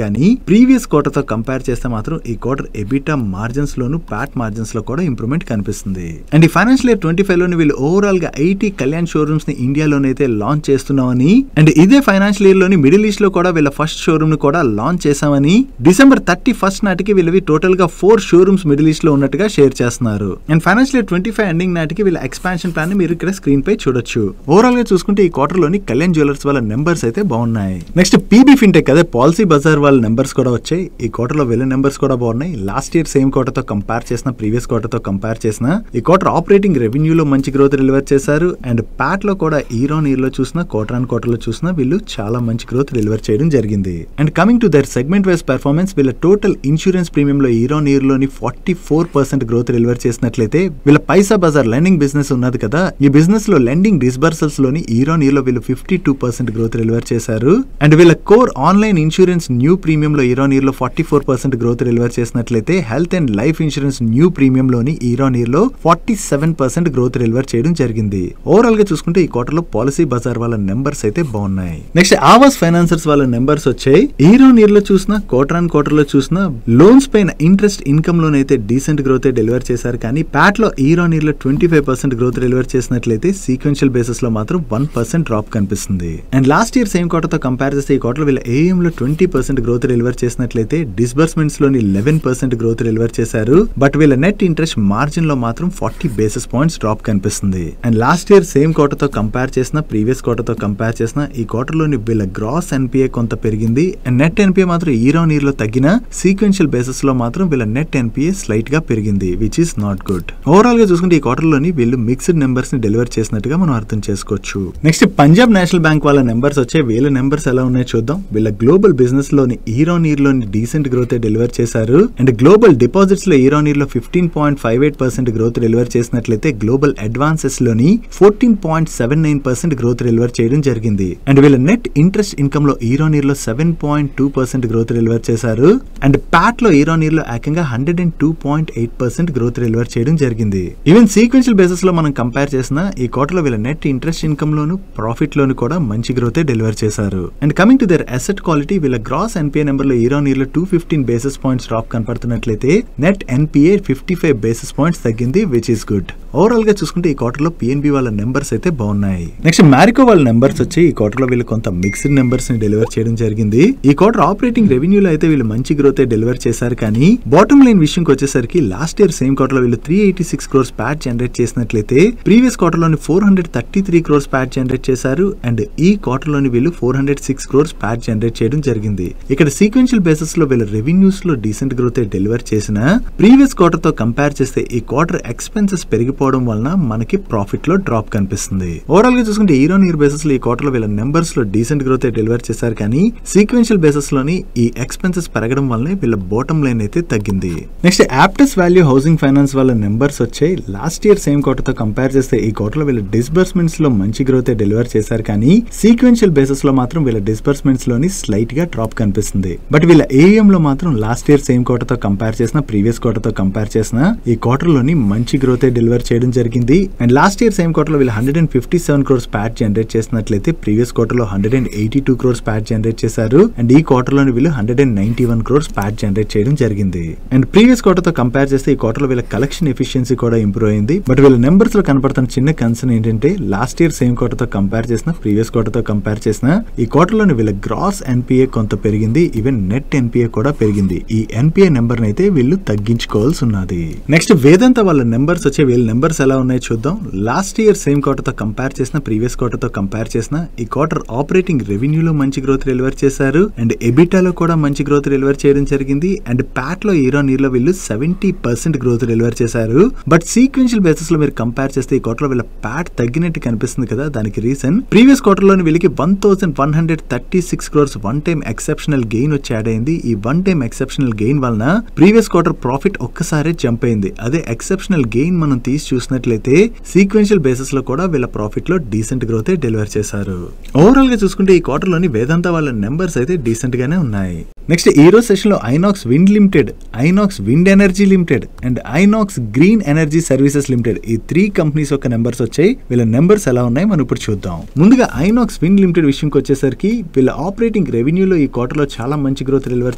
కానీ ప్రీవియస్ క్వార్టర్ తో కంపేర్ చేస్తే మాత్రం ఈ క్వార్టర్ ఎబిటా మార్జిన్స్ లోను ప్యాట్ మార్జిన్స్ లో కూడా ఇంప్రూవ్మెంట్ కనిపిస్తుంది. అండ్ ఈ ఫైనాన్షియల్ ఇయర్ 25 లోని వీళ్ళు ఓవరాల్ గా 80 కళ్యాణ్ షోరూమ్స్ ని ఇండియాలోనైతే లాంచ్ చేస్తున్నామని, అండ్ ఇదే ఫైనాన్షియల్ ఇయర్ లోని మిడిల్ ఈస్ట్ లో కూడా వీళ్ళ ఫస్ట్ షోరూమ్ ని కూడా లాంచ్ చేశామని, December 31st నాటికి వీళ్ళవి టోటల్ గా 4 షోరూమ్స్ మిడిల్ ఈస్ట్ లో ఉన్నట్టుగా షేర్ చేస్తున్నారు. అండ్ ఫైనాన్షియల్ ఇయర్ 25 ఎండింగ్ నాటికి వీళ్ళ ఎక్స్పాన్షన్ ప్లాన్ ని మీరు ఇక్కడ స్క్రీన్ పై చూడొచ్చు. ఓవరాల్ గా చూసుకుంటే ఈ క్వార్టర్ లోని కళ్యాణ్ జ్యువెలర్స్ వాళ్ళ నెంబర్స్ అయితే బాగున్నాయి. నెక్స్ట్ పీబీ ఫిన్టెక్ అదే పాలసీ బజార్ వాళ్ళ నెంబర్స్ కూడా వచ్చాయి. ఈ క్వార్టర్ లో వీళ్ళ నెంబర్స్ కూడా బాగున్నాయి. లాస్ట్ ఇయర్ సేమ్ క్వార్టర్ తో కంపేర్ చేసిన ప్రీవియస్ క్వార్టర్ తో కంపేర్ చేసిన ఈ క్వార్టర్ ఆపరేటింగ్ రెవెన్యూ లో మంచి గ్రోత్ డెలివర్ చేశారు. అండ్ ప్యాట్ లో కూడా ఇయర్ ఆన్ ఇయర్ లో చూసినా క్వార్టర్ ఆన్ క్వార్టర్ లో చూసినా వీళ్ళు చాలా మంచి గ్రోత్ డెలివర్ చేయడం జరిగింది. And coming to their segment wise performance, వీళ్ళ టోటల్ ఇన్సూరెన్స్ ప్రీమియం లో ఇయర్ ఆన్ ఇయర్ లోని 44% గ్రోత్ డెలివర్ చేసినట్లయితే వీళ్ళ పైసా బజార్ లెండింగ్ బిజినెస్ ఉన్నది కదా, ఈ బిజినెస్ లో లెండింగ్ డిస్బర్సల్స్ లోని ఇయర్ ఆన్ ఇయర్ లో వీళ్ళు 52% గ్రోత్ డెలివర్ చేశారు. అండ్ వీళ్ళ core online insurance new premium లో ఇయర్ ఆన్ ఇయర్ లో 44% గ్రోత్ డెలివర్ చేసినట్లయితే health and life insurance new premium లోని ఇయర్ ఆన్ ఇయర్ లో 47% గ్రోత్ డెలివర్ చేయడం జరిగింది. ఓవరాల్ గా చూసుకుంటే ఈ క్వార్టర్ లో పాలసీ బజార్ వాళ్ళ నెంబర్స్ అయితే బాగున్నాయి. నెక్స్ట్ ఆవాస్ ఫైనాన్సర్స్ వాళ్ళ నెంబర్స్ వచ్చాయి. ఇయర్ ఆన్ ఇయర్ లో చూసినా క్వార్టర్ ఆన్ క్వార్టర్ లో చూసినా లోన్స్ పైన ఇంట్రెస్ట్ ఇన్కమ్ లోనైతే డీసెంట్ గ్రోత్ డెలివర్ చేశారు, కానీ ప్యాట్ లో ఇయర్ ఆన్ ఇయర్ లో 25% గ్రోత్ డెలివర్ చేసినట్లయితే సీక్వెన్షియల్ బేసిస్ లో మాత్రం 1% డ్రాప్ కనిపిస్తుంది. And last year same quarter తో కంపేర్ చేస్తే ఈ క్వార్టర్ వీళ్ళ ఏఎం లో 20% గ్రోత్ డెలివర్ చేసినట్లయితే డిస్బర్స్మెంట్స్ లోని 11% గ్రోత్ డెలివర్ చేశారు. బట్ వీళ్ళ నెట్ ఇంట్రెస్ట్ మార్జిన్ లో మాత్రం 40 బేసిస్ పాయింట్స్ డ్రాప్ కనిపిస్తుంది. And last year same quarter తో కంపేర్ చేసిన ప్రీవియస్ క్వార్టర్ తో కంపేర్ చేసిన ఈ క్వార్టర్ లోని వీళ్ళ గ్రాస్ ఎన్పిఏ కొంత పెరిగింది. అండ్ నెట్ ఎన్పిఏ మాత్రం ఇయర్ ఆన్ ఇయర్ లో తగ్గిన సీక్వెన్షియల్ బేసిస్ లో మాత్రం వీళ్ళ నెట్ ఎన్పిఏ స్లైట్ గా పెరిగింది, which is not good. Overall గా చూసుకుంటే ఈ క్వార్టర్ లోని వీళ్ళు మిక్స్డ్ నెంబర్స్ ని డెలివర్ చేసినట్టుగా మనం అర్థం చేసుకోవచ్చు. నెక్స్ట్ పంజాబ్ నేషనల్ బ్యాంక్ వాళ్ళ నెంబర్స్ వచ్చే వీళ్ళ నెంబర్స్ ఎలా ఉన్నాయో చూద్దాం. వీళ్ళ గ్లోబల్ బిజినెస్ లోని ఇయర్ ఆన్ ఇయర్ లోని డీసెంట్ గ్రోత్ డెలివర్ చేశారు. అండ్ గ్లోబల్ డిపాజిట్స్ లో ఇయర్ ఆన్ ఇయర్ లో 15.58% గ్రోత్ డెలివర్ చేసినట్లయితే గ్లోబల్ అడ్వాన్సెస్ లోని 14.79% గ్రోత్ డెలివర్ చేయడం జరిగింది. అండ్ వీళ్ళ నెట్ ఇంట్రెస్ట్ ఇన్కమ్ లో ఇయర్ ఆన్ ఇయర్ లో 7.2% గ్రోత్ డెలివర్ చేశారు. అండ్ ప్యాట్ లో ఇయర్ ఆన్ ఇయర్ లో ఏకంగా 102.8% గ్రోత్ డెలివర్ చేయడం జరిగింది. ఈవెన్ సీక్వెన్షియల్ బేసిస్ లో మనం కంపేర్ చేసిన ఈ క్వార్టర్ లో వీళ్ళ నెట్ ఇంట్రెస్ట్ ఇన్కమ్ లోను ప్రాఫిట్ లోను కూడా మంచి గ్రోత్ డెలివర్ చేశారు. And coming to their asset quality, వీళ్ళ గ్రాస్ ఎన్పిఏ నెంబర్ లో ఇయర్ ఆన్ ఇయర్ లో 215 బేసిస్ పాయింట్స్ డ్రాప్ కనపడుతున్నట్లయితే నెట్ ఎన్పిఏ 55 బేసిస్ పాయింట్స్ తగ్గింది, విచ్ ఇస్ గుడ్. ఓవరాల్ గా చూసుకుంటే ఈ క్వార్టర్ లో పిఎన్బి వాళ్ళ నెంబర్స్ అయితే బాగున్నాయి. నెక్స్ట్ మ్యారికో వాళ్ళ నెంబర్స్ వచ్చి ఈ క్వార్టర్ లో వీళ్ళు కొంత మిక్స్డ్ నెంబర్స్ ని డెలివర్ చేయడం జరిగింది. ఈ క్వార్టర్ ఆపరేటింగ్ రెవెన్యూలో అయితే వీళ్ళు మంచి గ్రోత్ డెలివర్ చేశారు. కానీ బాటమ్ లైన్ విషయంకి వచ్చేసరికి లాస్ట్ ఇయర్ సేమ్ క్వార్టర్ లో వీళ్ళు 386 crores ప్యాట్ జనరేట్ చేసినట్లయితే ప్రీవియస్ క్వార్టర్ లోని 433 crores ప్యాట్ జనరేట్ చేశారు. అండ్ ఈ క్వార్టర్ లోని వీళ్ళు 406 crores ప్యాట్ జనరేట్ చేయడం జరిగింది. ఇక్కడ సీక్వెన్షియల్ బేసిస్ లో వీళ్ళ రెవెన్యూస్ లో డీసెంట్ గ్రోత్ డెలివర్ చేసిన ప్రీవియస్ క్వార్టర్ తో కంపేర్ చేస్తే ఈ క్వార్టర్ ఎక్స్పెన్సెస్ పెరిగిపోవడం వలన మనకి ప్రాఫిట్ లో డ్రాప్ కనిపిస్తుంది. ఓవరాల్ గా చూసుకుంటే ఇయర్ ఆన్ ఇయర్ బేసిస్ లో ఈ క్వార్టర్ లో వీళ్ళ నెంబర్స్ లో డీసెంట్ గ్రోత్ డెలివర్ చేశారు. కానీ సీక్వెన్షియల్ బేసిస్ లోని ఈ ఎక్స్పెన్సెస్ పెరగడం వల్లనే వీళ్ళ బాటమ్ లైన్ అయితే తగ్గింది. Next Aptus value housing finance వాళ్ళ నెంబర్స్ వచ్చాయి. లాస్ట్ ఇయర్ సేమ్ క్వార్టర్ తో కంపేర్ చేస్తే ఈ క్వార్టర్ లో వీళ్ళ డిస్బర్స్మెంట్స్ లో మంచి గ్రోత్ డెలివర్ చేశారు. కానీ సీక్వెన్షియల్ బేసిస్ లో మాత్రం వీళ్ళ డిస్బర్స్మెంట్స్ లోని స్లైట్ గా డ్రాప్ కనిపిస్తుంది. బట్ వీళ్ళ ఏఎం లో మాత్రం లాస్ట్ ఇయర్ సేమ్ క్వార్టర్ తో కంపేర్ చేసిన ప్రీవియస్ క్వార్టర్ తో కంపేర్ చేసిన ఈ క్వార్టర్ లోని మంచి గ్రోత్ డెలివర్ చేయడం జరిగింది. And last year same quarter లో వీళ్ళు 157 crores ప్యాట్ జనరేట్ చేసినట్లయితే ప్రీవియస్ క్వార్టర్ లో 182 crores ప్యాట్ జనరేట్ చేశారు. అండ్ ఈ క్వార్టర్ లోని వీళ్ళు 191 crores ప్యాట్ జనరేట్ చేయడం జరిగింది. అండ్ ప్రీవియస్ క్వార్టర్ తో కంపేర్ చేస్తే ఈ క్వార్టర్ లో వీళ్ళ కలెక్షన్ ఎఫిషియన్సీ కూడా ఇంప్రూవ్ అయింది. బట్ వీళ్ళ నెంబర్స్ లో కనపడుతున్న చిన్న కన్సర్న్ ఏంటంటే లాస్ట్ ఇయర్ సేమ్ క్వార్టర్ తో కంపేర్ చేసిన ప్రీవియస్ క్వార్టర్ తో కంపేర్ చేసిన ఈ క్వార్టర్ లోని వీళ్ళ గ్రాస్ ఎన్పిఏ కొంత పెరిగింది. ఈవెన్ నెట్ ఎన్పిఏ కూడా పెరిగింది. ఈ ఎన్పిఏ నెంబర్ అయితే వీళ్ళు తగ్గించుకోవాల్సి ఉన్నది. నెక్స్ట్ వేదాంత వాళ్ళ నెంబర్స్ వచ్చే వీళ్ళ నెంబర్స్ ఎలా ఉన్నాయో చూద్దాం. లాస్ట్ ఇయర్ సేమ్ క్వార్టర్ తో కంపేర్ చేసిన ప్రీవియస్ క్వార్టర్ తో కంపేర్ చేసిన ఈ క్వార్టర్ ఆపరేటింగ్ రెవెన్యూలో మంచి గ్రోత్ డెలివర్ చేశారు. అండ్ ఎబిటాలో కూడా మంచి గ్రోత్ డెలివర్ చేయడం జరిగింది. అండ్ ప్యాట్ లో ఇయర్ ఆన్ ఇయర్ లో వీళ్ళు 70% గ్రోత్ డెలివర్ చేశారు. బట్ సీక్వెన్షియల్ బేసిస్ లో మీరు కంపేర్ చేస్తే ఈ క్వార్టర్ లో వీళ్ళ ప్యాట్ తగ్గినట్టు కనిపిస్తుంది కదా. దానికి రీజన్ ప్రీవియస్ క్వార్టర్ లోని వీళ్ళకి 1136 crores one time exceptional gain వచ్చి యాడ్ అయింది. ఈ వన్ టైం ఎక్సెప్షనల్ గెయిన్ వలన ప్రీవియస్ క్వార్టర్ ప్రాఫిట్ ఒక్కసారి జంప్ అయింది. అదే ఎక్సెప్షనల్ గెయిన్ మనం తీసి చూసినట్లయితే సీక్వెన్షియల్ బేసిస్ లో కూడా వీళ్ళ ప్రాఫిట్ లో డీసెంట్ గ్రోత్ డెలివర్ చేశారు. ఓవరాల్ గా చూసుకుంటే ఈ క్వార్టర్ లోని వేదాంత వాళ్ళ నెంబర్స్ అయితే డీసెంట్ గానే ఉన్నాయి. నెక్స్ట్ ఈ రోజు సెషన్ లో INOX wind limited, INOX wind energy limited and INOX green energy services limited ఈ 3 కంపెనీస్ యొక్క నెంబర్స్ వచ్చాయి. వీళ్ళ నెంబర్స్ ఎలా ఉన్నాయి మనం ఇప్పుడు చూద్దాం. ముందుగా ఐనాక్స్ విండ్ లిమిటెడ్ విషయంకి వచ్చేసరికి వీళ్ళ ఆపరేటింగ్ రెవెన్యూలో ఈ క్వార్టర్ లో చాలా మంచి గ్రోత్ డెలివర్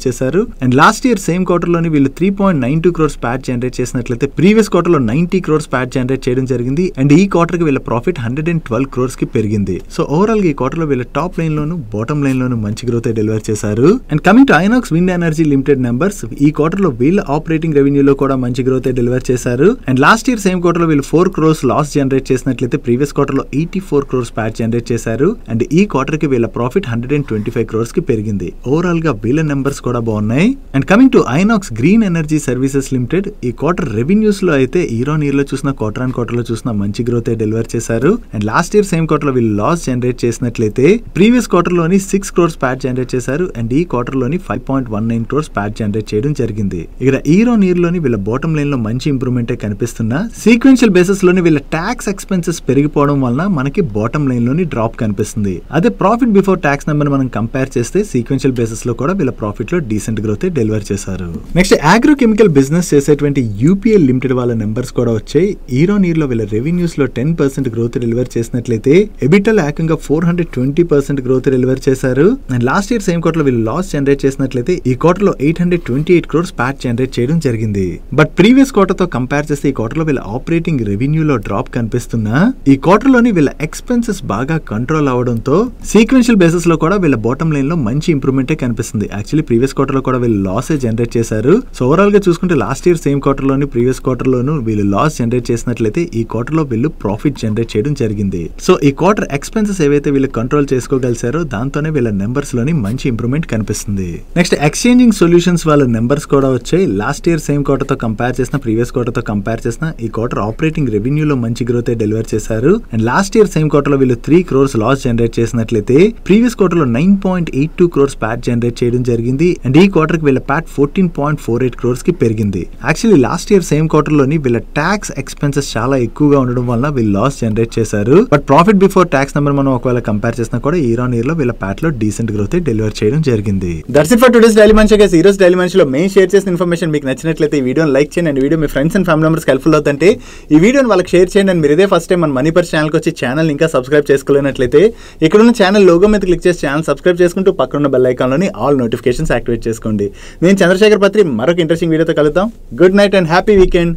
చేశారు. And last year same quarter లోని వీళ్ళు 3.92 crores ప్యాట్ జనరేట్ చేసినట్లయితే ప్రీవియస్ క్వార్టర్ లో 90 crores ప్యాట్ జనరేట్ చేయడం జరిగింది. అండ్ ఈ క్వార్టర్ కి వీళ్ళ ప్రాఫిట్ 112 crores కి పెరిగింది. సో ఓవరాల్ గా ఈ క్వార్టర్ లో వీళ్ళ టాప్ లైన్ లోను బాటమ్ లైన్ లోను మంచి గ్రోత్ డెలివర్ చేశారు. And coming to INOX wind energy limited numbers ఈ క్వార్టర్ లో వీళ్ళ ఆపరేటింగ్ రెవెన్యూలో కూడా మంచి గ్రోత్ డెలివర్ చేశారు. And last year same quarter లో వీళ్ళు 4 crores లాస్ జనరేట్ చేసినట్లయితే ప్రీవియస్ క్వార్టర్ లో 84 crores ప్యాట్ జనరేట్ చేశారు. అండ్ ఈ క్వార్టర్ కి వీళ్ళ ప్రాఫిట్ 125 crores కి పెరిగింది. ఓవరాల్ గా వీళ్ళ నెంబర్స్ కూడా బాగున్నాయి. And coming to INOX green energy services limited ఈ క్వార్టర్ రెవెన్యూస్ లో అయితే ఇయర్ ఆన్ ఇయర్ లో చూసిన క్వార్టర్ ఆన్ క్వార్టర్ లో చూసిన మంచి గ్రోత్ డెలివర్ చేశారు. And last year same quarter లో వీళ్ళు లాస్ జనరేట్ చేసినట్లయితే ప్రీవియస్ క్వార్టర్ లోని 6 crores ప్యాట్ జనరేట్ చేశారు. అండ్ ఈ క్వార్టర్ లోని 5.19 crores ప్యాట్ జనరేట్ చేయడం జరిగింది. ఇక్కడ ఇయర్ ఆన్ ఇయర్ లోని వీళ్ళ బాటమ్ లైన్ లో మంచి ఇంప్రూవ్మెంట్ కనిపిస్తున్నా సీక్వెన్షియల్ బేసిస్ లోని వీళ్ళ ట్యాక్స్ ఎక్స్పెన్సెస్ పెరిగిపోవడం వలన మనకి బాటమ్ లైన్ లోని డ్రాప్ కనిపిస్తుంది. అదే ప్రాఫిట్ బిఫోర్ ట్యాక్స్ నెంబర్ మనం కంపేర్ చేస్తే సీక్వెన్షియల్ బేసిస్ లో కూడా వీళ్ళ ప్రాఫిట్ లో డీసెంట్ గ్రోత్ డెలివర్ చేశారు. నెక్స్ట్ అగ్రో కెమికల్ బిజినెస్ చేసేటువంటి యూపీఎల్ లిమిటెడ్ వాళ్ళ నెంబర్స్ కూడా వచ్చాయి. ఇయర్ ఆన్ ఇయర్ లో వీళ్ళ రెవెన్యూస్ లో 10% గ్రోత్ డెలివర్ చేసినట్లయితే ఎబిటల్ ఏకంగా 420% గ్రోత్ డెలివర్ చేశారు. And last year same quarter లో వీళ్ళు లాస్ జనరేట్ చేసినట్లయితే ఈ క్వార్టర్ లో 828 crores ప్యాట్ జనరేట్ చేయడం జరిగింది. బట్ ప్రీవియస్ క్వార్టర్ తో కంపేర్ చేస్తే ఈ క్వార్టర్ లో వీళ్ళ ఆపరేటింగ్ రెవెన్యూలో డ్రాప్ కనిపిస్తున్నా ఈ క్వార్టర్ లోని వీళ్ళ ఎక్స్పెన్సెస్ బాగా కంట్రోల్ అవడంతో సీక్వెన్షియల్ బేసిస్ లో కూడా వీళ్ళ బాటమ్ లైన్ లో మంచి ఇంప్రూవ్మెంట్ కనిపిస్తుంది. యాక్చువల్లీ ప్రీవియస్ క్వార్టర్ లో కూడా వీళ్ళు లాస్ జనరేట్ చేశారు. సో ఓవరాల్ గా చూసుకుంటే లాస్ట్ ఇయర్ సేమ్ క్వార్టర్ లోని ప్రీవియస్ క్వార్టర్ లోను వీళ్ళు లాస్ జనరేట్ చేసినట్లయితే ఈ క్వార్టర్ లో వీళ్ళు ప్రాఫిట్ జనరేట్ చేయడం జరిగింది. సో ఈ క్వార్టర్ ఎక్స్పెన్సెస్ ఏవైతే వీళ్ళు కంట్రోల్ చేసుకోగలిసారో దాంతోనే వీళ్ళ నెంబర్స్ లోని మంచి ఇంప్రూవ్మెంట్ కనిపిస్తుంది. నెక్స్ట్ ఎక్స్చేంజింగ్ సొల్యూషన్స్ వాళ్ళ నెంబర్స్ కూడా వచ్చాయి. లాస్ట్ ఇయర్ సేమ్ క్వార్టర్ తో కంపేర్ చేసిన ప్రీవియస్ క్వార్టర్ తో కంపేర్ చేసిన ఈ క్వార్టర్ ఆపరేటింగ్ రెవెన్యూలో మంచి గ్రోత్ డెలివర్ చేశారు. And last year same quarter లో వీళ్ళు 3 crores లాస్ జనరేట్ చేసినట్లయితే ప్రీవియస్ క్వార్టర్ లో 9.82 crores ప్యాట్ జనరేట్ చేయడం జరిగింది. అండ్ ఈ క్వార్టర్ కి వీళ్ళ ప్యాట్ 14.48 crores కి పెరిగింది. Actually last year same quarter లోని వీళ్ళ ట్యాక్స్ ఎక్స్పెన్సెస్ చాలా ఎక్కువగా ఉండడం వల్ల వీళ్ళు లాస్ జనరేట్ చేశారు. But profit before tax number మనం ఒకవేళ కంపేర్ చేసినా కూడా ఇయర్ ఆన్ ఇయర్ లో వీళ్ళ ప్యాట్ లో డీసెంట్ గ్రోత్ డెలివర్ చేయడం జరిగింది. That's it for today's daily మంచి గైస్. ఈ రోజు డైలీ మంచిలో మెయిన్ షేర్ చేసిన ఇన్ఫర్మేషన్ మీకు నచ్చినట్లయితే ఈ వీడియోని లైక్ చేయండి. And video me friends and family members helpful అవుతుంటే ఈ వీడియోని వాళ్ళకి షేర్ చేయండి. అండ్ మీరు ఇదే ఫస్ట్ టైం మన మనీ పర్స్ ఛానల్కి వచ్చి ఛానల్ ఇంకా సబ్స్క్రైబ్ చేసుకోలేనట్లయితే ఇక్కడ ఉన్న ఛానల్ లోగో మీద క్లిక్ చేసి ఛానల్ సబ్స్క్రైబ్ చేసుకుంటూ పక్కన ఉన్న బెల్ ఐకాన్లోని ఆల్ నోటిఫికేషన్స్ యాక్టివేట్ చేసుకోండి. నేను చంద్రశేఖర్ పత్రి మరొక ఇంట్రెస్టింగ్ వీడియోతో కలుద్దాం. Good night and happy weekend.